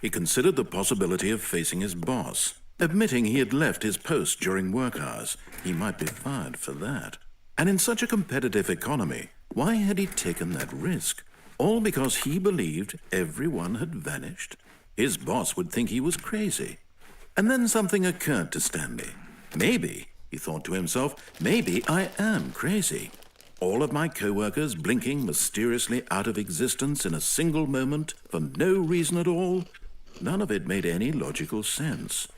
He considered the possibility of facing his boss, admitting he had left his post during work hours. He might be fired for that. And in such a competitive economy, why had he taken that risk? All because he believed everyone had vanished? His boss would think he was crazy. And then something occurred to Stanley. Maybe, he thought to himself, maybe I am crazy. All of my co-workers blinking mysteriously out of existence in a single moment for no reason at all? None of it made any logical sense.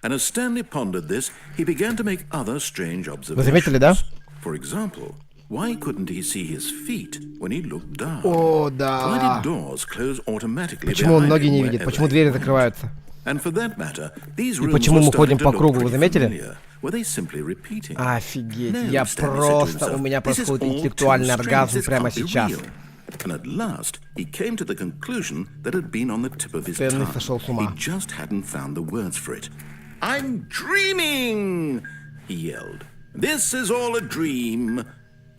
And as Stanley pondered this, he began to make other strange Вы заметили, да? observations. For example, why couldn't he see his feet when he looked down? О, Why да. did doors close automatically Почему он behind ноги him не видит? wherever Почему they двери went? закрываются? And for that matter, these И rooms почему were мы starting ходим to по look кругу, вы pretty заметили? familiar. Were they simply repeating? Офигеть, No, я Stanley said to просто... himself, У меня "This is происходит all интеллектуальный too strange. оргазм This прямо can't be сейчас. real." And at last, he came to the conclusion that had been on the tip of his Стэнли tongue. сошел с He ума. just hadn't found the words for it. "I'm dreaming!" he yelled. "This is all a dream."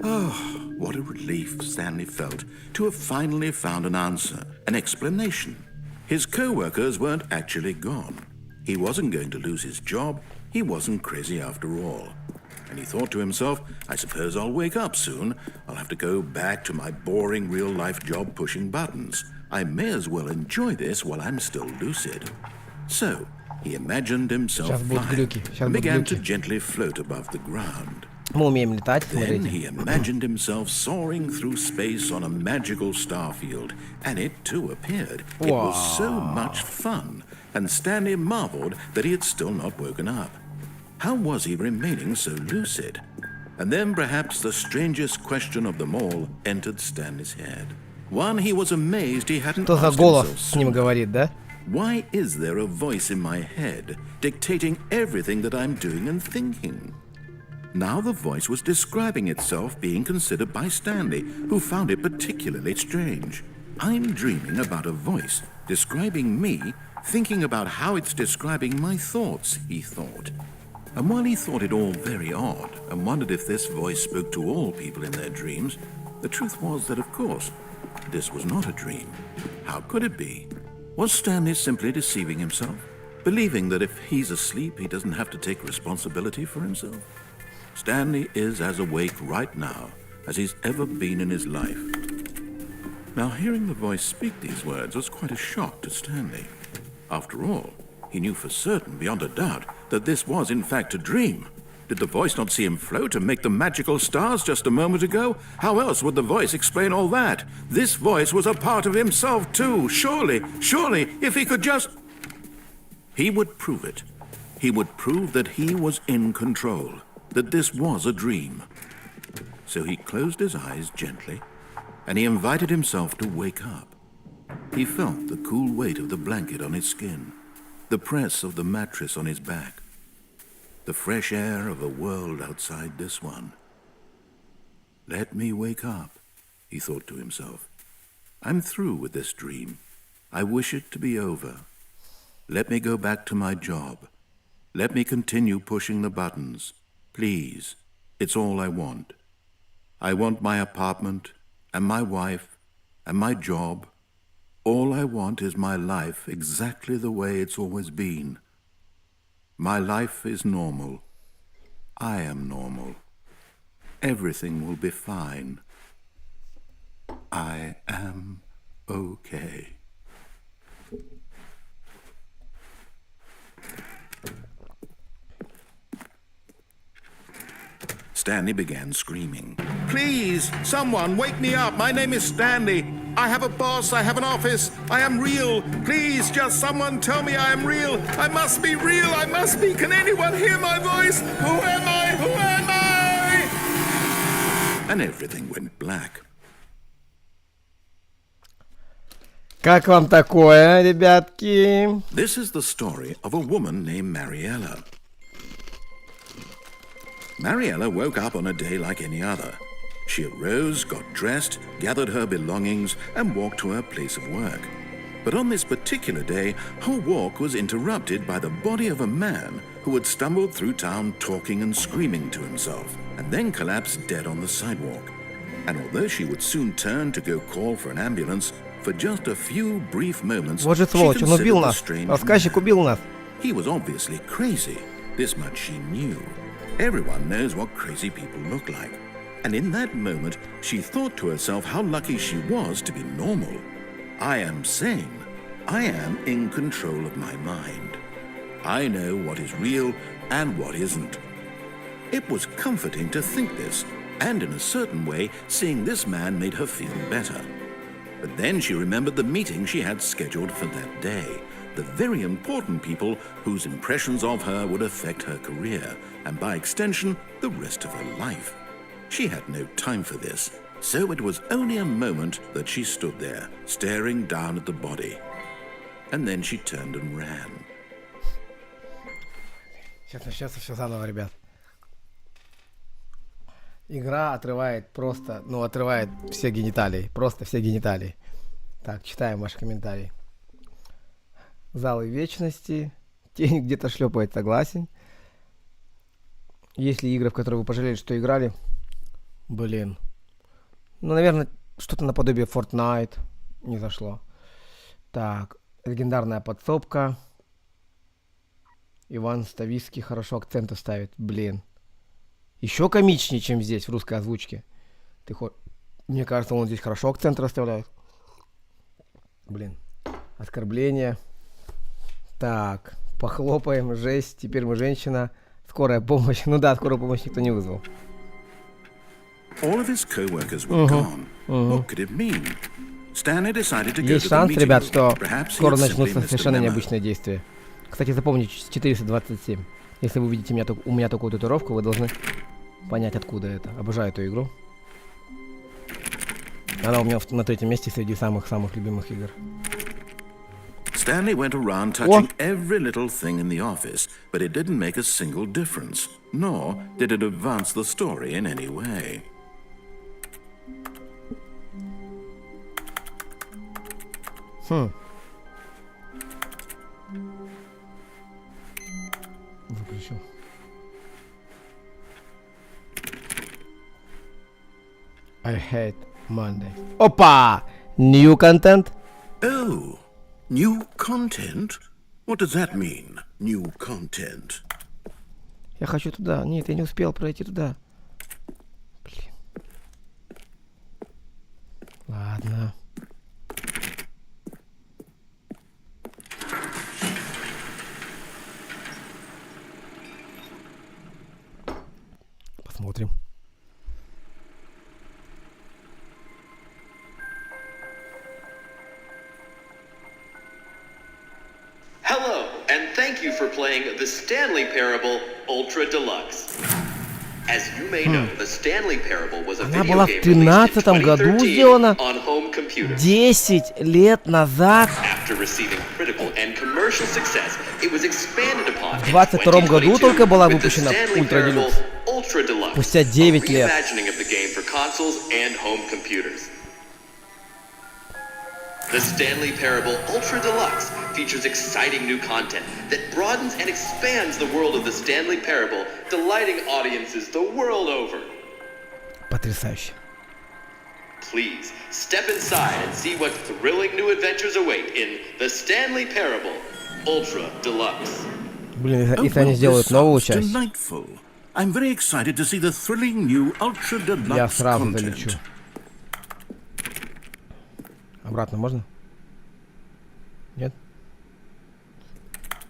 Oh, what a relief Stanley felt to have finally found an answer, an explanation. His co-workers weren't actually gone. He wasn't going to lose his job. He wasn't crazy after all. And he thought to himself, I suppose I'll wake up soon. I'll have to go back to my boring real-life job pushing buttons. I may as well enjoy this while I'm still lucid. So, he imagined himself Сейчас будут flying глюки, сейчас and будут began to глюки. gently float above the ground. Мы умеем летать, Then смотрите. he imagined himself soaring through space on a magical starfield, and it too appeared. It was so much fun, and Stanley marveled that he had still not woken up. How was he remaining so lucid? And then perhaps the strangest question of them all entered Stanley's head. One he was amazed he hadn't Кто за asked голос himself с ним sooner. говорит, да? Why is there a voice in my head dictating everything that I'm doing and thinking? Now the voice was describing itself being considered by Stanley, who found it particularly strange. I'm dreaming about a voice describing me, thinking about how it's describing my thoughts, he thought. And while he thought it all very odd and wondered if this voice spoke to all people in their dreams, the truth was that, of course, this was not a dream. How could it be? Was Stanley simply deceiving himself, believing that if he's asleep, he doesn't have to take responsibility for himself? Stanley is as awake right now as he's ever been in his life. Now, hearing the voice speak these words was quite a shock to Stanley. After all, he knew for certain, beyond a doubt, that this was in fact a dream. Did the voice not see him float and make the magical stars just a moment ago? How else would the voice explain all that? This voice was a part of himself too. Surely, if he could just... He would prove it. He would prove that he was in control, that this was a dream. So he closed his eyes gently, and he invited himself to wake up. He felt the cool weight of the blanket on his skin, the press of the mattress on his back, the fresh air of a world outside this one. Let me wake up, he thought to himself. I'm through with this dream. I wish it to be over. Let me go back to my job. Let me continue pushing the buttons. Please, it's all I want. I want my apartment and my wife and my job. All I want is my life exactly the way it's always been. My life is normal. I am normal. Everything will be fine. I am okay. Stanley began screaming. Please, someone, wake me up. My name is Stanley. I have a boss. I have an office. I am real. Please, just someone tell me I am real. I must be real. I must be. Can anyone hear my voice? Who am I? Who am I? And everything went black. Как вам такое, ребятки? This is the story of a woman named Mariella. Mariella woke up on a day like any other. She arose, got dressed, gathered her belongings, and walked to her place of work. But on this particular day, her walk was interrupted by the body of a man who had stumbled through town talking and screaming to himself, and then collapsed dead on the sidewalk. And although she would soon turn to go call for an ambulance, for just a few brief moments, Вот же сволочь, он убил нас. Рассказчик убил нас. He was obviously crazy. This much she knew. Everyone knows what crazy people look like. And in that moment, she thought to herself how lucky she was to be normal. I am sane. I am in control of my mind. I know what is real and what isn't. It was comforting to think this, and in a certain way, seeing this man made her feel better. But then she remembered the meeting she had scheduled for that day, the very important people whose impressions of her would affect her career, and by extension, the rest of her life. She had no time for this, so it was only a moment that she stood there, staring down at the body. And then she turned and ran. Сейчас начнется все заново, ребят. Игра отрывает просто, отрывает все гениталии. Просто все гениталии. Так, читаем ваши комментарии. Залы вечности. Тень где-то шлепает, согласен. Есть ли игры, в которые вы пожалели, что играли? Блин. Наверное, что-то наподобие Fortnite. Не зашло. Так, легендарная подсобка. Иван Ставицкий хорошо акценты ставит. Блин. Еще комичнее, чем здесь, в русской озвучке. Мне кажется, он здесь хорошо акцент расставляет. Блин. Оскорбление. Так. Похлопаем. Жесть. Теперь мы женщина. Скорая помощь. Ну да, скорую помощь никто не вызвал. All of his co-workers were gone. What could it mean? Stanley decided to go Есть to the шанс, meeting ребят, room. что Perhaps he скоро had simply начнутся missed a совершенно memo. необычные действия. Кстати, запомните 427. Если вы видите у меня такую татуировку, вы должны понять, откуда это. Обожаю эту игру. Она у меня на третьем месте среди самых-самых любимых игр. Stanley went around touching every little thing in the office, but it didn't make a single difference, nor did it advance the story in any way. Выключил. I hate Monday. Опа! New content? Oh, new content? What does that mean, new content? Я хочу туда. Нет, я не успел пройти туда. Блин. Ладно. Посмотрим. Hello, and thank you for playing the Stanley Parable Ultra Deluxe. As you may know, the Stanley Parable was a Она video была в game released in 13-м году 2013 сделана. on home computers. 10 лет назад. After receiving critical and commercial success, it was expanded upon В 22-м году только была выпущена Ultra Deluxe. Ultra Deluxe, Спустя 9 a лет. reimagining of the game for consoles and home computers. The Stanley Parable Ultra Deluxe features exciting new content that broadens and expands the world of the Stanley Parable, delighting audiences the world over. Потрясающе. Please step inside and see what thrilling new adventures await in the Stanley Parable Ultra Deluxe. Блин, Oh, если они well, сделают this новую sounds часть, delightful. I'm very excited to see the thrilling new ultra я deluxe сразу долечу. content. Обратно можно? Нет?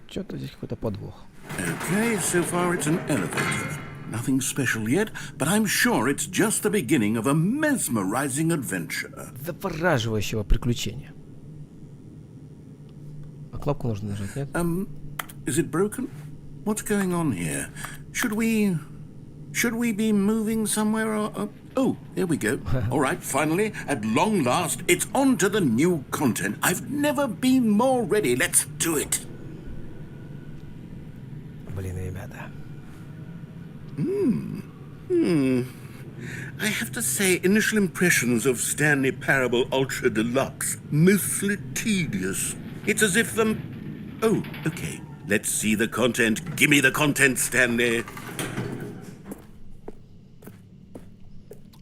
Что-то здесь какой-то подвох. Okay, so far it's an elevator. Nothing special yet, but I'm sure it's just the beginning of a mesmerizing adventure. Завораживающего приключения. А кнопку нужно нажать, нет? Is it broken? What's going on here? Should we... Should we be moving somewhere or... Oh, there we go. All right, finally, at long last, it's on to the new content. I've never been more ready. Let's do it. Блин, ребята. I have to say, initial impressions of Stanley Parable Ultra Deluxe, mostly tedious. It's as if the... Oh, okay. Let's see the content. Give me the content, Stanley.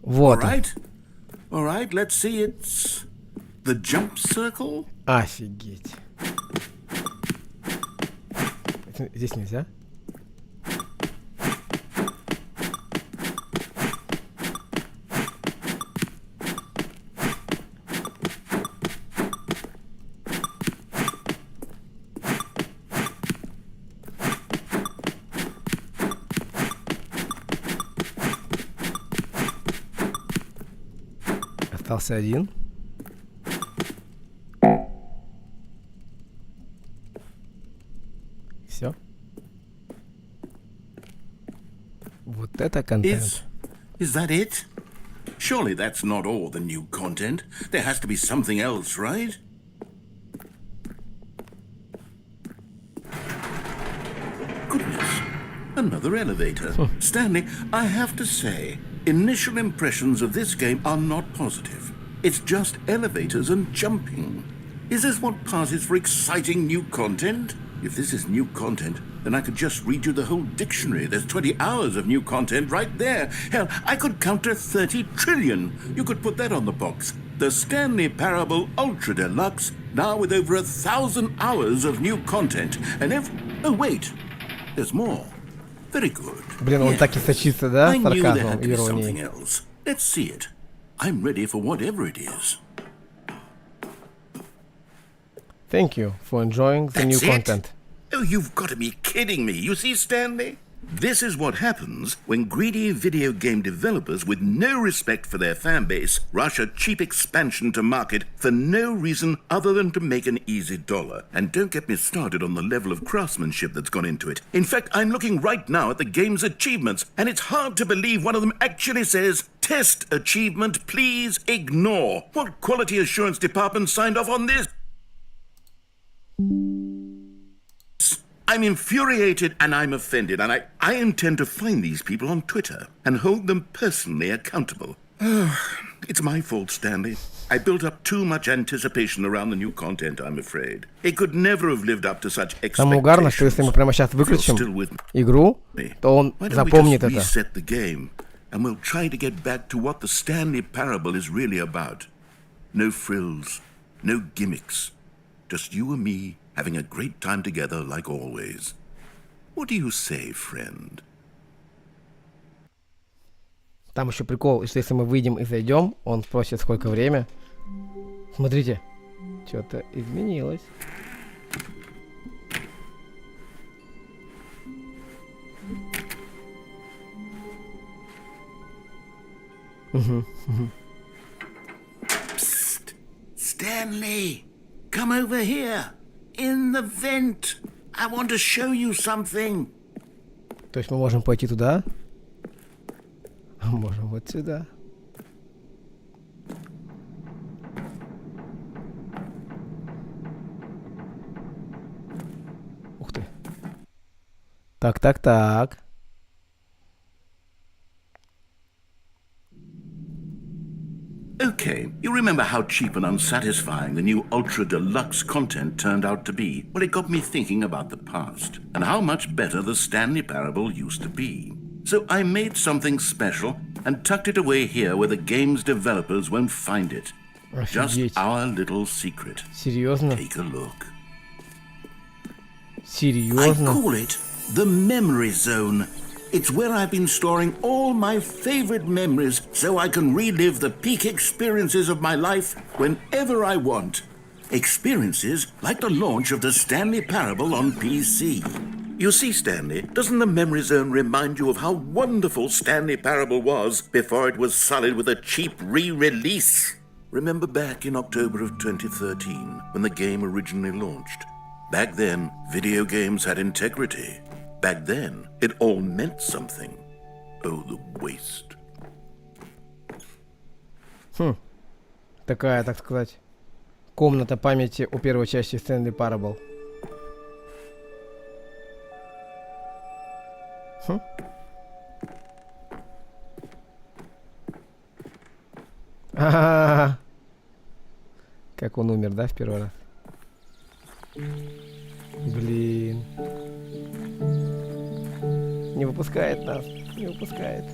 Вот. All right, let's see. It's the jump circle. Офигеть. Здесь нельзя? Остался один. Все. Вот это контент. Is that it? Surely that's not all the new content. There has to be something else, right? Goodness. Another elevator. Stanley, I have to say, initial impressions of this game are not positive. It's just elevators and jumping. Is this what passes for exciting new content? If this is new content, then I could just read you the whole dictionary. There's 20 hours of new content right there. Hell, I could count to 30 trillion. You could put that on the box. The Stanley Parable Ultra Deluxe, now with over 1,000 hours of new content. And oh, wait. There's more. Very good. Блин, он так и сочится, да? I knew there had Сарказмом, to be something иронией. else. Let's see it. I'm ready for whatever it is. Thank you for enjoying the new That's it? content. Oh, you've got to be kidding me. You see, Stanley? This is what happens when greedy video game developers with no respect for their fan base rush a cheap expansion to market for no reason other than to make an easy dollar. And don't get me started on the level of craftsmanship that's gone into it. In fact, I'm looking right now at the game's achievements, and it's hard to believe one of them actually says, "Test achievement, please ignore." What quality assurance department signed off on this? I'm infuriated and I'm offended, and I intend to find these people on Twitter and hold them personally accountable. It's my fault, Stanley. I built up too much anticipation around the new content, I'm afraid. It could never have lived up to such Самое угарное, что если мы прямо сейчас выключим игру, то он запомнит это. Reset the game, and we'll try to get back to what the Stanley Parable is really about. No frills, no gimmicks. Just you and me having a great time together like always. What do you say, friend? Там еще прикол, что если мы выйдем и зайдем, он спросит, сколько время. Смотрите, что-то изменилось. Psst! Stanley! Come over here! In the vent! I want to show you something! То есть мы можем пойти туда, а можем вот сюда. Ух ты. Так. Okay, you remember how cheap and unsatisfying the new Ultra Deluxe content turned out to be? Well, it got me thinking about the past and how much better the Stanley Parable used to be. So I made something special and tucked it away here where the game's developers won't find it. Just our little secret. Серьезно? Take a look. Серьезно? I call it the Memory Zone. It's where I've been storing all my favorite memories so I can relive the peak experiences of my life whenever I want. Experiences like the launch of the Stanley Parable on PC. You see, Stanley, doesn't the Memory Zone remind you of how wonderful Stanley Parable was before it was sullied with a cheap re-release? Remember back in October of 2013 when the game originally launched? Back then, video games had integrity. Back then, it all meant something. Oh, the waste. Такая, так сказать, комната памяти у первой части Stanley Parable. Как он умер, да, в первый раз? Блин. Не выпускает нас. Не выпускает.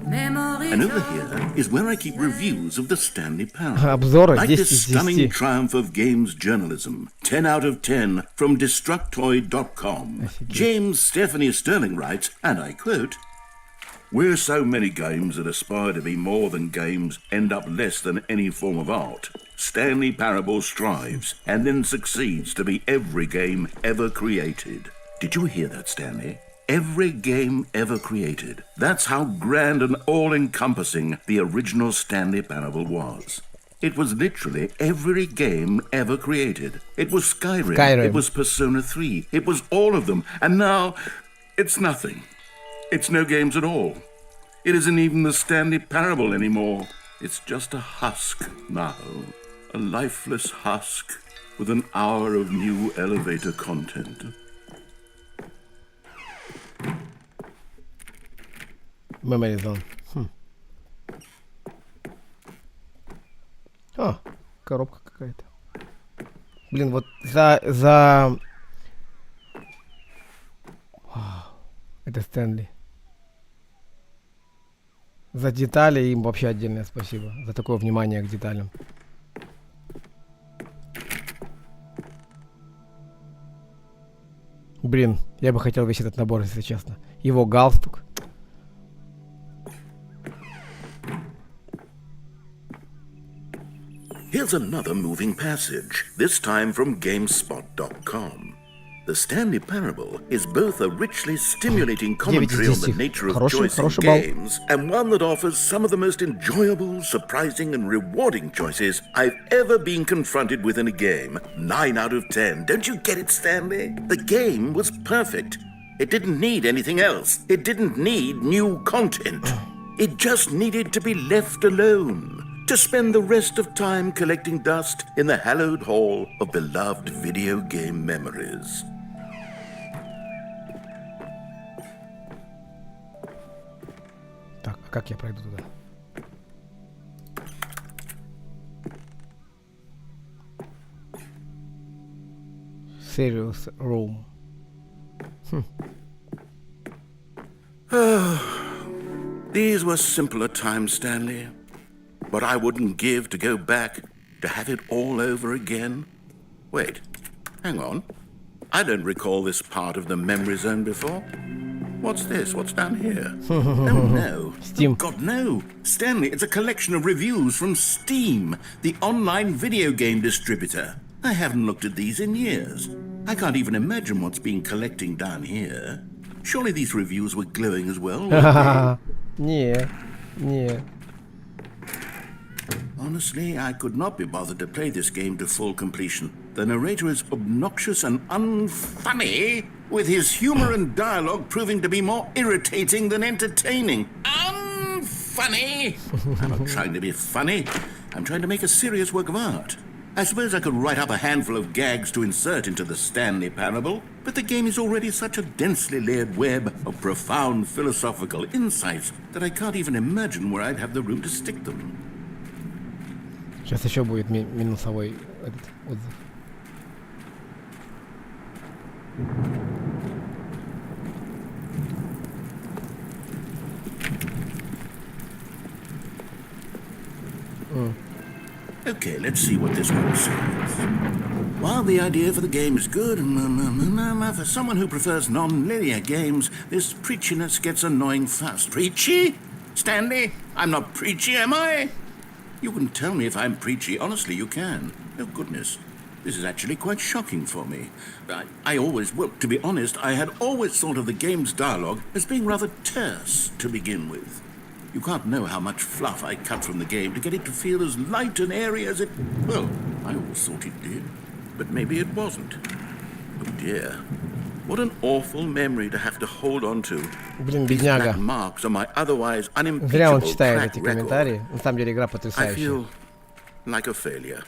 And over here is where I keep reviews of the Stanley Parable. Обзоры Like 10 this из stunning 10. triumph of games journalism. 10 out of 10 from Destructoid.com. James Stephanie Sterling writes, and I quote, "Where so many games that aspire to be more than games end up less than any form of art, Stanley Parable strives and then succeeds to be every game ever created." Did you hear that, Stanley? Every game ever created. That's how grand and all-encompassing the original Stanley Parable was. It was literally every game ever created. It was Skyrim. It was Persona 3. It was all of them. And now, it's nothing. It's no games at all. It isn't even the Stanley Parable anymore. It's just a husk now. A lifeless husk with an hour of new elevator content. Memory zone. А, коробка какая-то. Блин, вот за... Это Стэнли. За детали им вообще отдельное спасибо. За такое внимание к деталям. Блин, я бы хотел весь этот набор, если честно. Его галстук. Here's another moving passage, this time from GameSpot.com. The Stanley Parable is both a richly stimulating commentary on the nature of choice in games and one that offers some of the most enjoyable, surprising, and rewarding choices I've ever been confronted with in a game. 9 out of 10. Don't you get it, Stanley? The game was perfect. It didn't need anything else. It didn't need new content. It just needed to be left alone. To spend the rest of time collecting dust in the hallowed hall of beloved video game memories. Так, а как я пройду туда? Serious room. These were simpler times, Stanley. But I wouldn't give to go back to have it all over again. Wait, hang on. I don't recall this part of the memory zone before. What's this? What's down here? Oh no. Steam. Oh, God, no. Stanley, it's a collection of reviews from Steam, the online video game distributor. I haven't looked at these in years. I can't even imagine what's been collecting down here. Surely these reviews were glowing as well. Не. Honestly, I could not be bothered to play this game to full completion. The narrator is obnoxious and unfunny, with his humor and dialogue proving to be more irritating than entertaining. Unfunny! I'm not trying to be funny. I'm trying to make a serious work of art. I suppose I could write up a handful of gags to insert into the Stanley Parable, but the game is already such a densely layered web of profound philosophical insights that I can't even imagine where I'd have the room to stick them. Сейчас еще будет минусовой этот отзыв. Okay, let's see what this one says. While the idea for the game is good, for someone who prefers non-linear games, this preachiness gets annoying fast. Preachy? Stanley? I'm not preachy, am I? You can tell me if I'm preachy. Honestly, you can. Oh, goodness. This is actually quite shocking for me. Well, to be honest, I had always thought of the game's dialogue as being rather terse to begin with. You can't know how much fluff I cut from the game to get it to feel as light and airy as it... Well, I always thought it did. But maybe it wasn't. Oh, dear. What an awful memory to have to hold on to. Блин, These бедняга. black marks on my otherwise Зря он unimpeachable читает track эти record. комментарии. На самом деле игра I потрясающая. feel like a failure.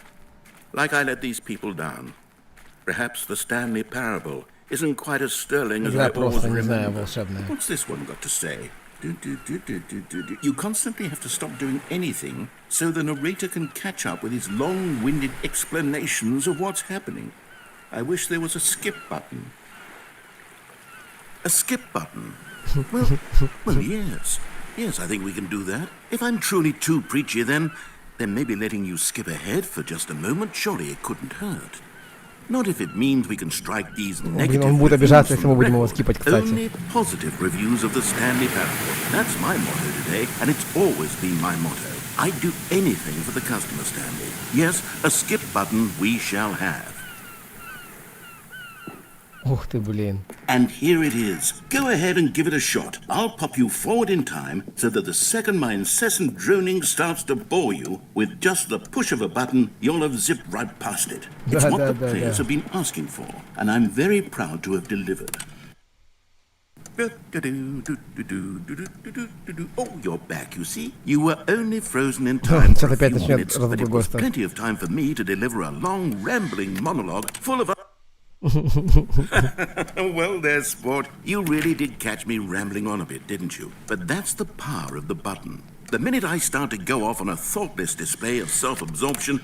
Like I let these people down. Perhaps the Stanley Parable isn't quite as sterling as I Игра always просто, не знаю, remember. волшебная. What's this one got to say? You constantly have to stop doing anything so the narrator can catch up with his long-winded explanations of what's happening. I wish there was a skip button. A skip button? Well, yes. Yes, I think we can do that. If I'm truly too preachy, then maybe letting you skip ahead for just a moment, surely it couldn't hurt. Not if it means we can strike these negative он будет reviews обижаться, если мы from будем его record. скипать, кстати. Only positive reviews of the Stanley Parable. That's my motto today, and it's always been my motto. I'd do anything for the customer, Stanley. Yes, a skip button we shall have. Ух ты, блин. And here it is. Go ahead and give it a shot. I'll pop you forward in time so that the second my incessant droning starts to bore you, with just the push of a button, you'll have zipped right past it. It's what the players have been asking for, and I'm very proud to have delivered. Oh, you're back, you see? You were only frozen in time for a few minutes, but it was plenty of time for me to deliver a long, rambling monologue full of... Well, there, sport. You really did catch me rambling on a bit, didn't you? But that's the power of the button. The minute I start to go off on a thoughtless display of self-absorption...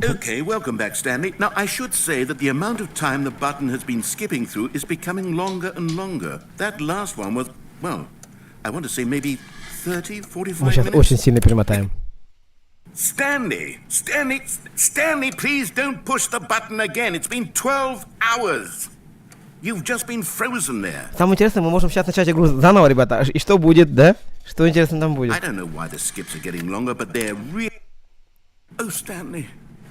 Okay, welcome back, Stanley. Now, I should say that the amount of time the button has been skipping through is becoming longer and longer. That last one was, well, I want to say maybe 30, 45 Мы сейчас minutes. очень сильно перемотаем. Stanley, please don't push the button again. It's been 12 hours. You've just been frozen there. Самое интересное, мы можем сейчас начать игру заново, ребята. И что будет, да? Что интересно там будет? I don't know why the skips are getting longer, but they're really... Oh, Stanley,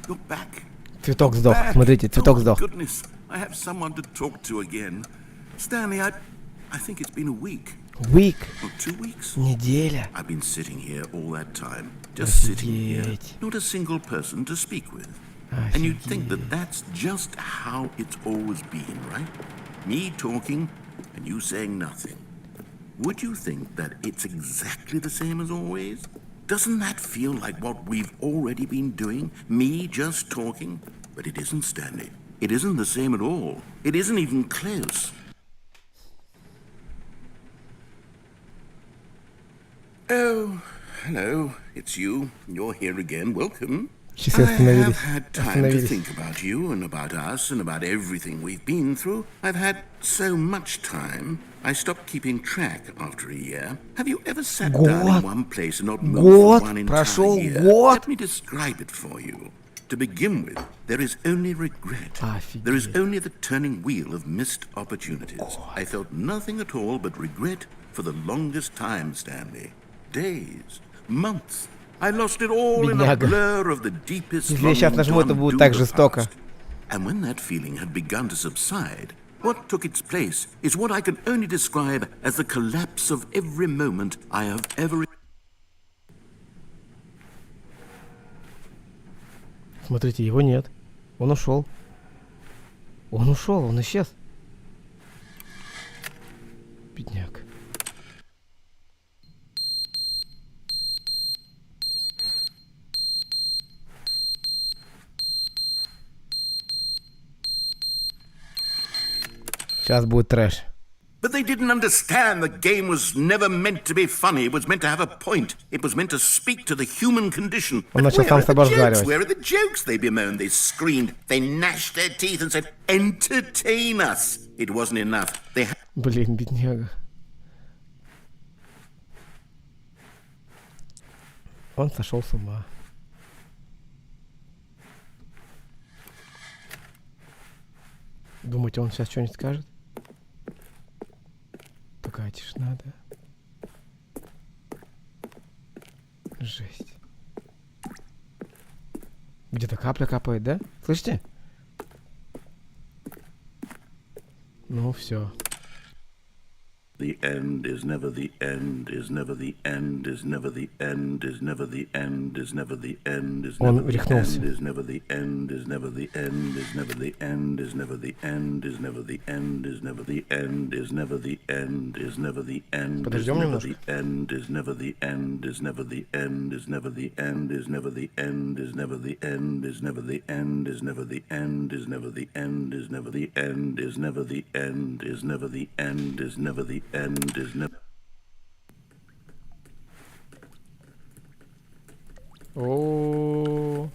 you're back. Цветок сдох. Смотрите, цветок Oh, сдох. goodness, I have someone to talk to again. Stanley, I think it's been a week. Week. Or 2 weeks. Неделя. I've been sitting here all that time. Just sitting here. Офигеть. Not a single person to speak with. And you'd think that that's just how it's always been, right? Me talking and you saying nothing. Would you think that it's exactly the same as always? Doesn't that feel like what we've already been doing? Me just talking? But it isn't, Stanley. It isn't the same at all. It isn't even close. Oh, hello. It's you. You're here again. Welcome. Часы I остановились. have had time to think about you and about us and about everything we've been through. I've had so much time. I stopped keeping track after a year. Have you ever sat down in one place and not moved for one entire Прошел year? год. Let me describe it for you. To begin with, there is only regret. Офигеть. There is only the turning wheel of missed opportunities. I felt nothing at all but regret for the longest time, Stanley. Days, months. I lost it all in a Бедняга. blur of the deepest Если я сейчас longing нажму, to это будет undo так the жестоко. past. And when that feeling had begun to subside, what took its place is what I can only describe as the collapse of every moment I have ever... Смотрите, его нет. Он ушел. Он ушел, он исчез. Бедняк. Сейчас будет трэш. But they didn't understand the game was never meant to be funny. It was meant to have a point. It was meant to speak to the human condition. Он But начал where сам are с собой the jokes? разговаривать. Where are the jokes? They bemoaned, they screamed, they gnashed their teeth and said, entertain us. It wasn't enough. They had Блин, бедняга. Он сошел с ума. Думаете, он сейчас что-нибудь скажет? Такая тишина, да? Жесть. Где-то капля капает, да? Слышите? Ну все. The end is never the end, is never the end, is never the end, is never the end, is never the end, is never the end, is never the end, is never the end, is never the end, is never the end, is never the end, is never the end, is never the end, is never the end. Подождем немножко. End is never the end, is never the end, is never the end, is never the end, is never the end, is never the end, is never the end, is never the end, is never the end, is never the end, is never the end, is never the end, is never. О.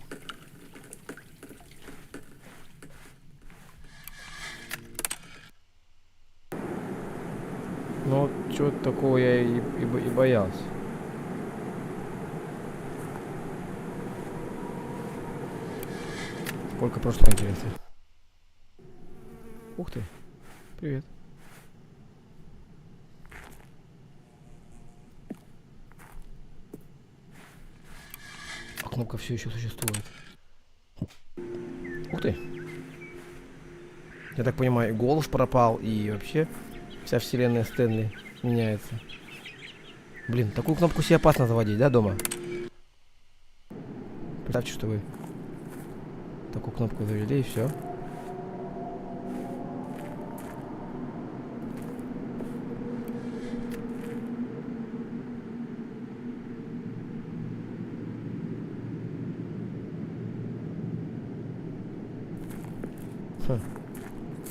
Ну, чего-то такого я и боялся. Сколько прошло, интересно. Ух ты. Привет. А кнопка все еще существует. Ух ты. Я так понимаю, и голос пропал, и вообще вся вселенная Стэнли меняется. Блин, такую кнопку себе опасно заводить, да, дома? Представьте, что вы такую кнопку завели, и все.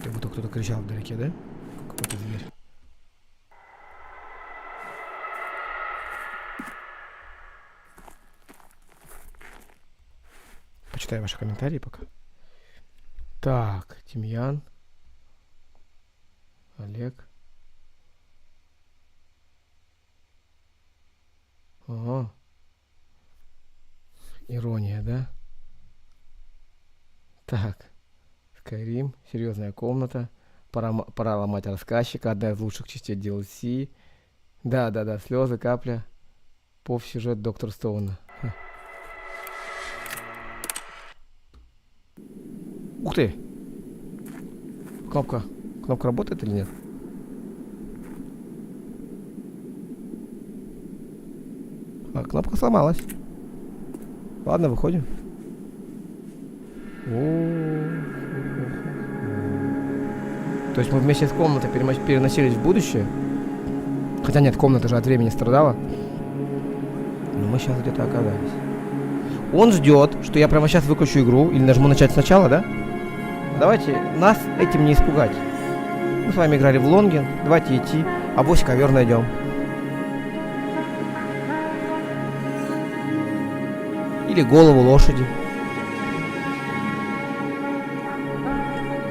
Как будто кто-то кричал вдалеке, да? Какой-то зверь. Почитаю ваши комментарии пока. Так, Тимьян. Олег. Ага. Ирония, да? Так. Скайрим, серьезная комната, пора ломать рассказчика, одна из лучших частей DLC. Да, слезы, капля, пов сюжет доктора Стоуна. Ух ты! Кнопка работает или нет? А, кнопка сломалась. Ладно, выходим. То есть мы вместе с комнатой переносились в будущее. Хотя нет, комната же от времени страдала. Но мы сейчас где-то оказались. Он ждет, что я прямо сейчас выключу игру или нажму начать сначала, да? Давайте нас этим не испугать. Мы с вами играли в лонген. Давайте идти, авось ковер найдем. Или голову лошади.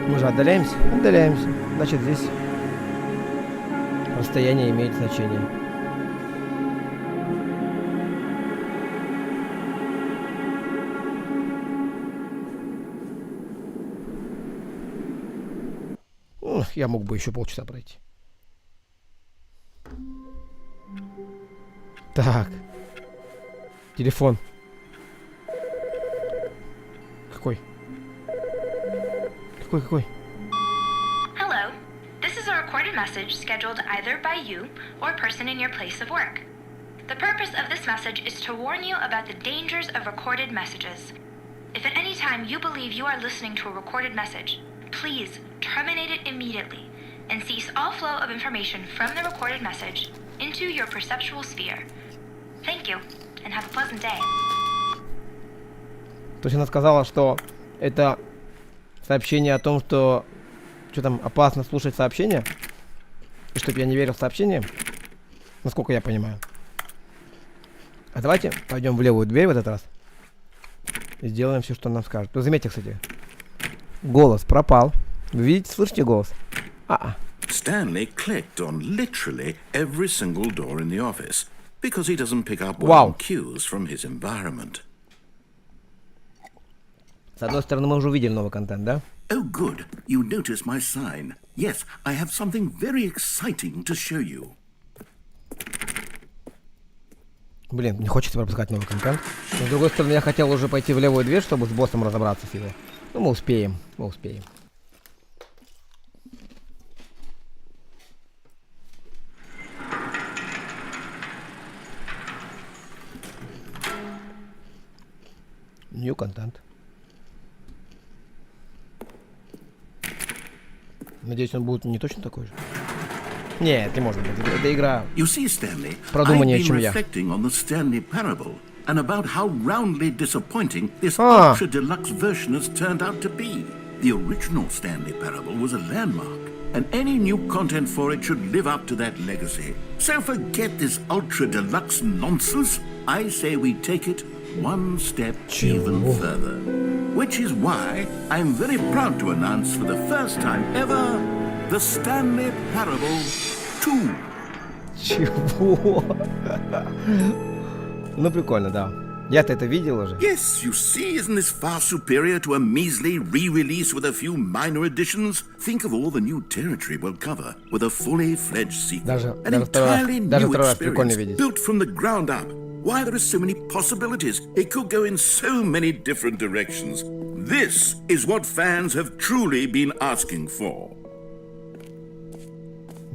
Мы же отдаляемся? Отдаляемся. Значит, здесь расстояние имеет значение. Я мог бы еще полчаса пройти. Так. Телефон. Какой? Какой? Hello. This is a recorded message scheduled either by you or a person in your place of work. The purpose of this message is to warn you about the dangers of recorded messages. If at any time you believe you are listening to a recorded message, please terminate it immediately and cease all flow of information from the recorded message into your perceptual sphere. Thank you, and have a pleasant day. То есть она сказала, что это сообщение о том, что там опасно слушать сообщения, и чтобы я не верил в сообщения, насколько я понимаю. А давайте пойдем в левую дверь в этот раз и сделаем все, что он нам скажет. Ну, заметьте, кстати, голос пропал. Вы видите, слышите голос? Stanley clicked on literally every single door in the office because he doesn't pick up Wow. cues from his environment. С одной стороны, мы уже увидели новый контент, да? Oh, good. You notice my sign. Yes, I have something very exciting to show you. Блин, не хочется пропускать новый контент. Но с другой стороны, я хотел уже пойти в левую дверь, чтобы с боссом разобраться с его. Ну, мы успеем. New контент. Надеюсь, он будет не точно такой же. Нет, не может быть. Это игра. You see, Stanley, I've Продуманнее, been чем я. reflecting on the Stanley Parable and about how roundly disappointing this ultra deluxe version has turned out to be. The original Stanley Parable was a landmark, and any new content for it should live up to that legacy. So forget this ultra deluxe nonsense. I say we take it one step even further. Which is why I'm very proud to announce for the first time ever the Stanley Parable 2. Чего? Ну, прикольно, да. Я-то это видел уже. Yes, you see, isn't this far superior to a measly re-release with a few minor additions? Think of all the new territory we'll cover with a fully fledged sequel. An entirely new experience built from the ground up. Why, there are so many possibilities. It could go in so many different directions. This is what fans have truly been asking for.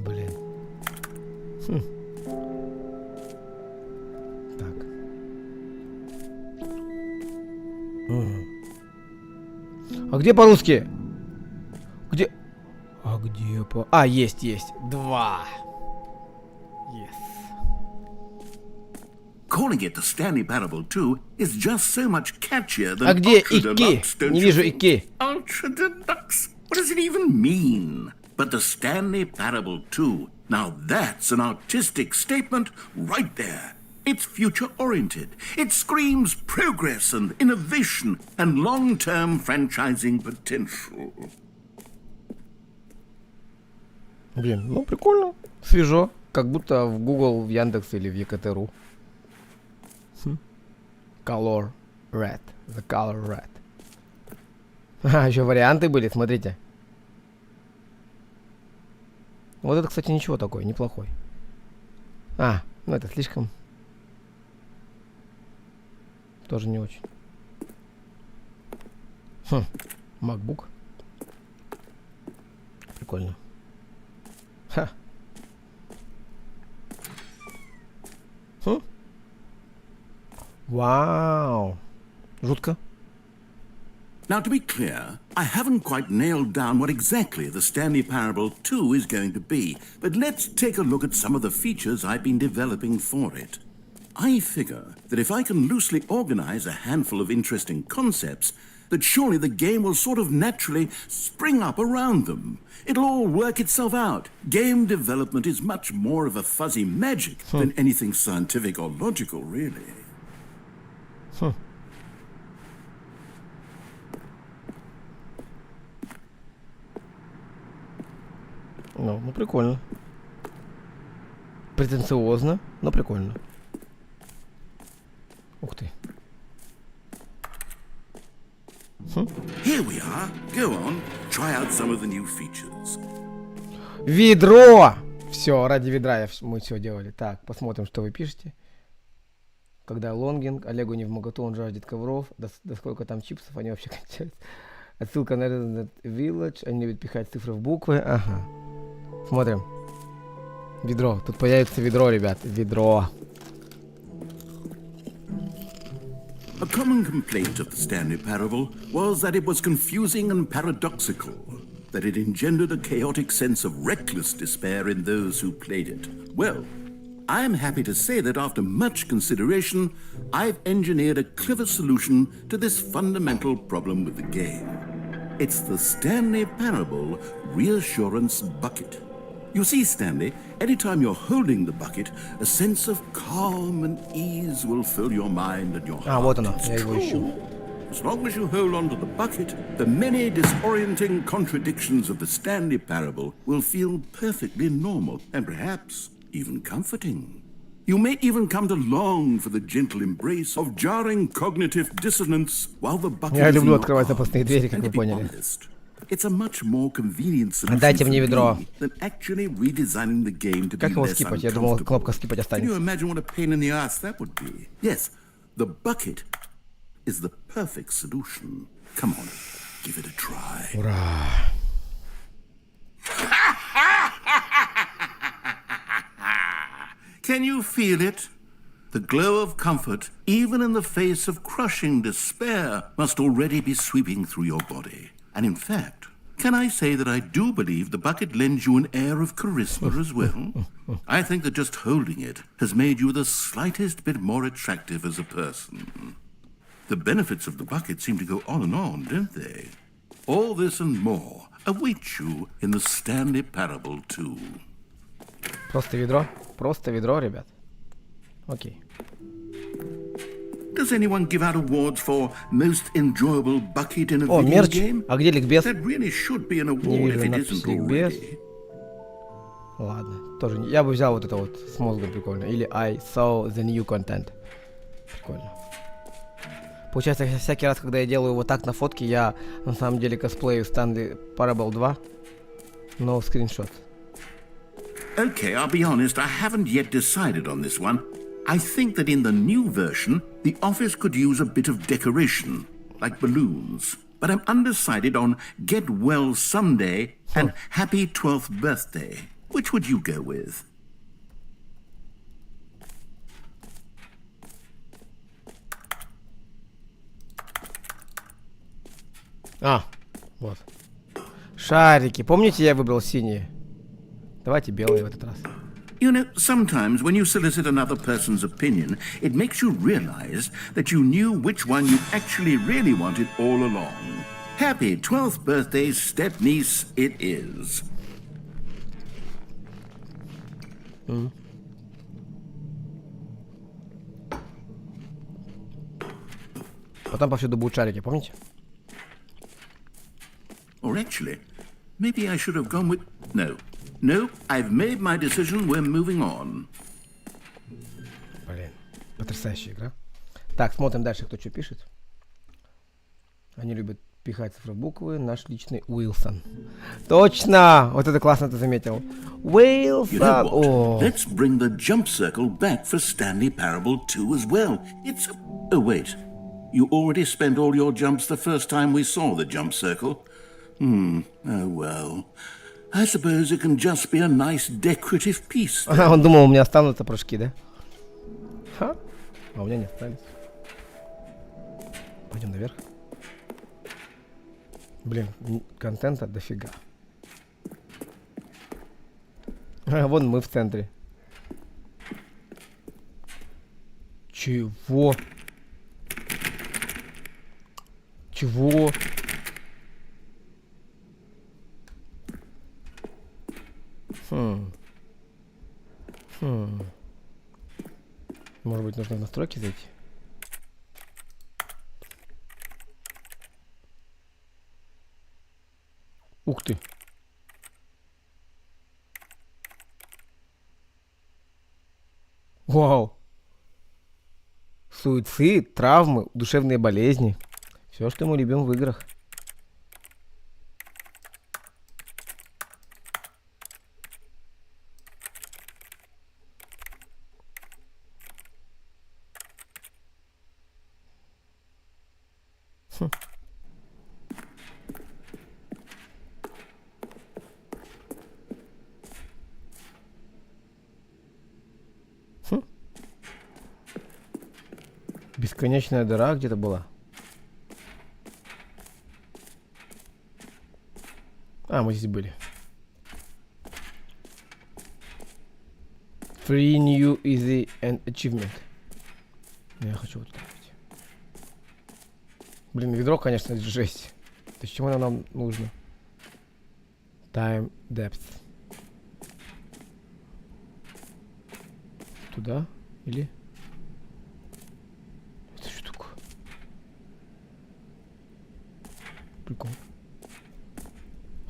Блин. Так. А где по-русски? Где? А где по... А, есть. 2. Yes. Calling it the Stanley Parable 2 is just so much catchier than А где Ultra ики? Deluxe, don't Не you вижу think? ики. Ultra Deluxe? What does it even mean? But the Stanley Parable 2, now that's an artistic statement right there. It's future-oriented. It screams progress and innovation and long-term franchising potential. Блин, ну прикольно. Свежо. Как будто в Google, в Яндекс или в ЕКТ.ру. Color Red. The Color Red. А, еще варианты были, смотрите. Вот это, кстати, ничего такой, неплохой. А, ну это слишком. Тоже не очень. MacBook. Прикольно. Ха. Вау. Жутко. Now, to be clear, I haven't quite nailed down what exactly the Stanley Parable 2 is going to be, but let's take a look at some of the features I've been developing for it. I figure that if I can loosely organize a handful of interesting concepts, that surely the game will sort of naturally spring up around them. It'll all work itself out. Game development is much more of a fuzzy magic than anything scientific or logical, really. Ну, прикольно. Претенциозно, но прикольно. Ух ты. Here we are. Go on, try out some of the new features. Ведро! Все, ради ведра мы все делали. Так, посмотрим, что вы пишете. Когда лонгинг, Олегу не вмоготу, он жаждет ковров. Да сколько там чипсов, они вообще кончаются. Отсылка на Resident Village, они любят пихать цифры в буквы. Ага. Смотрим. Ведро. Тут появится ведро, ребят. Ведро. A common complaint of the Stanley Parable was that it was confusing and paradoxical, that it engendered a chaotic sense of reckless despair in those who played it. Well, I'm happy to say that after much consideration, I've engineered a clever solution to this fundamental problem with the game. It's the Stanley Parable Reassurance Bucket. You see, Stanley, anytime you're holding the bucket, a sense of calm and ease will fill your mind and your heart. Вот оно, It's я его ищу. true. As long as you hold on to the bucket, the many disorienting contradictions of the Stanley Parable will feel perfectly normal and perhaps even comforting. You may even come to long for the gentle embrace of jarring cognitive dissonance while the bucket Я is in люблю your открывать запасные arms. двери, как And вы to be поняли. honest, it's a much more convenient solution Дайте мне for ведро. me than actually redesigning the game to be Как его less скипать? Я думал, uncomfortable. кнопка скипать Can you останется. imagine what a pain in the ass that would be? Yes, the bucket is the perfect solution. Come on, give it a try. Ура. Can you feel it? The glow of comfort, even in the face of crushing despair, must already be sweeping through your body. And in fact, can I say that I do believe the bucket lends you an air of charisma as well? I think that just holding it has made you the slightest bit more attractive as a person. The benefits of the bucket seem to go on, don't they? All this and more await you in the Stanley Parable 2. Просто ведро, ребят. Окей. Does anyone give out awards for most enjoyable bucket in a О, video мерч. game? А где ликбез? That really should be an Не award if вижу it надпись isn't ликбез. already. Ладно, тоже. Я бы взял вот это вот с мозгом прикольно. Или I saw the new content. Прикольно. Получается, всякий раз, когда я делаю вот так на фотке, я на самом деле косплею Stanley Parable 2. Но скриншот. Okay, I'll be honest, I haven't yet decided on this one. I think that in the new version, the office could use a bit of decoration, like balloons. But I'm undecided on Get Well Someday and Happy 12th Birthday. Which would you go with? А, вот. Шарики. Помните, я выбрал синие? Давайте белые в этот раз. You know, sometimes when you solicit another person's opinion, it makes you realize that you knew which one you actually really wanted all along. Happy 12th birthday, step-niece, it is. Потом повсюду будут шарики, помните? Or actually, maybe I should have gone with... No, I've made my decision, we're moving on. Блин, потрясающая игра. Так, смотрим дальше, кто что пишет. Они любят пихать цифробуквы. Наш личный Уилсон. Точно! Вот это классно ты заметил. Уилсон! You know what? О, Let's bring the jump circle back for Stanley Parable 2 as well. It's... Oh, wait. You already spent all your jumps the first time we saw the jump circle? Oh, well. I suppose it can just be a nice decorative piece. он думал, у меня останутся прыжки, да? Ха? А у меня не остались. Пойдем наверх. Блин, контента дофига. Вон мы в центре. Чего? Чего? Может быть, нужно в настройки зайти? Ух ты! Вау! Суицид, травмы, душевные болезни. Все, что мы любим в играх. Бесконечная дыра где-то была. А, мы здесь были. Free new easy and achievement. Я хочу вот так вот. Блин, ведро, конечно, жесть. То есть чему оно нам нужно? Time depth. Туда? Или... Это что такое? Прикол.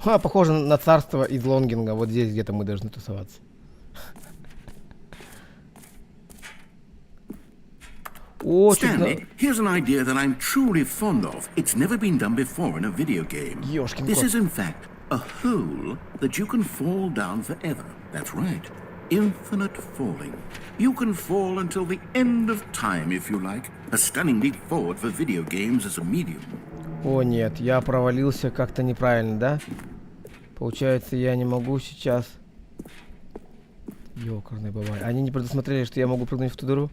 Похоже на царство из Лонгинга. Вот здесь где-то мы должны тусоваться. О, Stanley, here's an idea that I'm truly fond of. It's never been done before in a video game. Ёшкин This кот. is in fact a hole that you can fall down forever. That's right. Infinite falling. You can fall until the end of time if you like. A stunning leap forward for video games as a medium. О нет, я провалился как-то неправильно, да? Получается, я не могу сейчас... Ёкарный бабай. Они не предусмотрели, что я могу прыгнуть в ту дыру?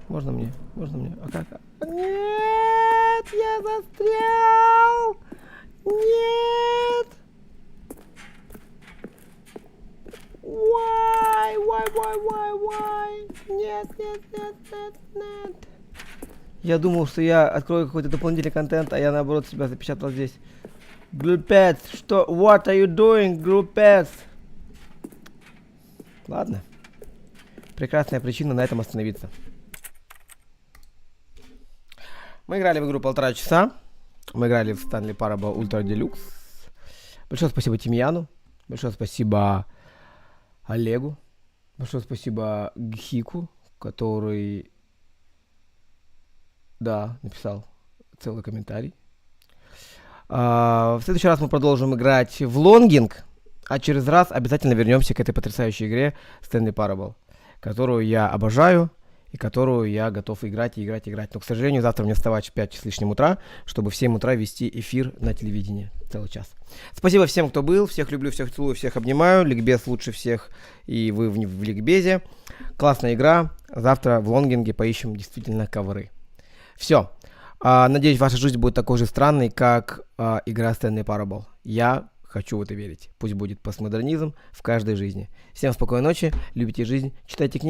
Можно мне? А как? Нет, я застрял. Нет. Why? Нет. Я думал, что я открою какой-то дополнительный контент, а я наоборот себя запечатал здесь. Глупец, что? What are you doing, глупец? Ладно. Прекрасная причина на этом остановиться. Мы играли в игру 1,5 часа. Мы играли в Stanley Parable Ultra Deluxe. Большое спасибо Тимьяну. Большое спасибо Олегу. Большое спасибо Гхику, который... Да, написал целый комментарий. В следующий раз мы продолжим играть в лонгинг, а через раз обязательно вернемся к этой потрясающей игре Stanley Parable, которую я обожаю и которую я готов играть. Но, к сожалению, завтра мне вставать в 5 с лишним утра, чтобы в 7 утра вести эфир на телевидении целый час. Спасибо всем, кто был. Всех люблю, всех целую, всех обнимаю. Ликбез лучше всех, и вы в ликбезе. Классная игра. Завтра в лонгинге поищем действительно ковры. Все. Надеюсь, ваша жизнь будет такой же странной, как игра Stanley Parable. Я хочу в это верить. Пусть будет постмодернизм в каждой жизни. Всем спокойной ночи, любите жизнь, читайте книги.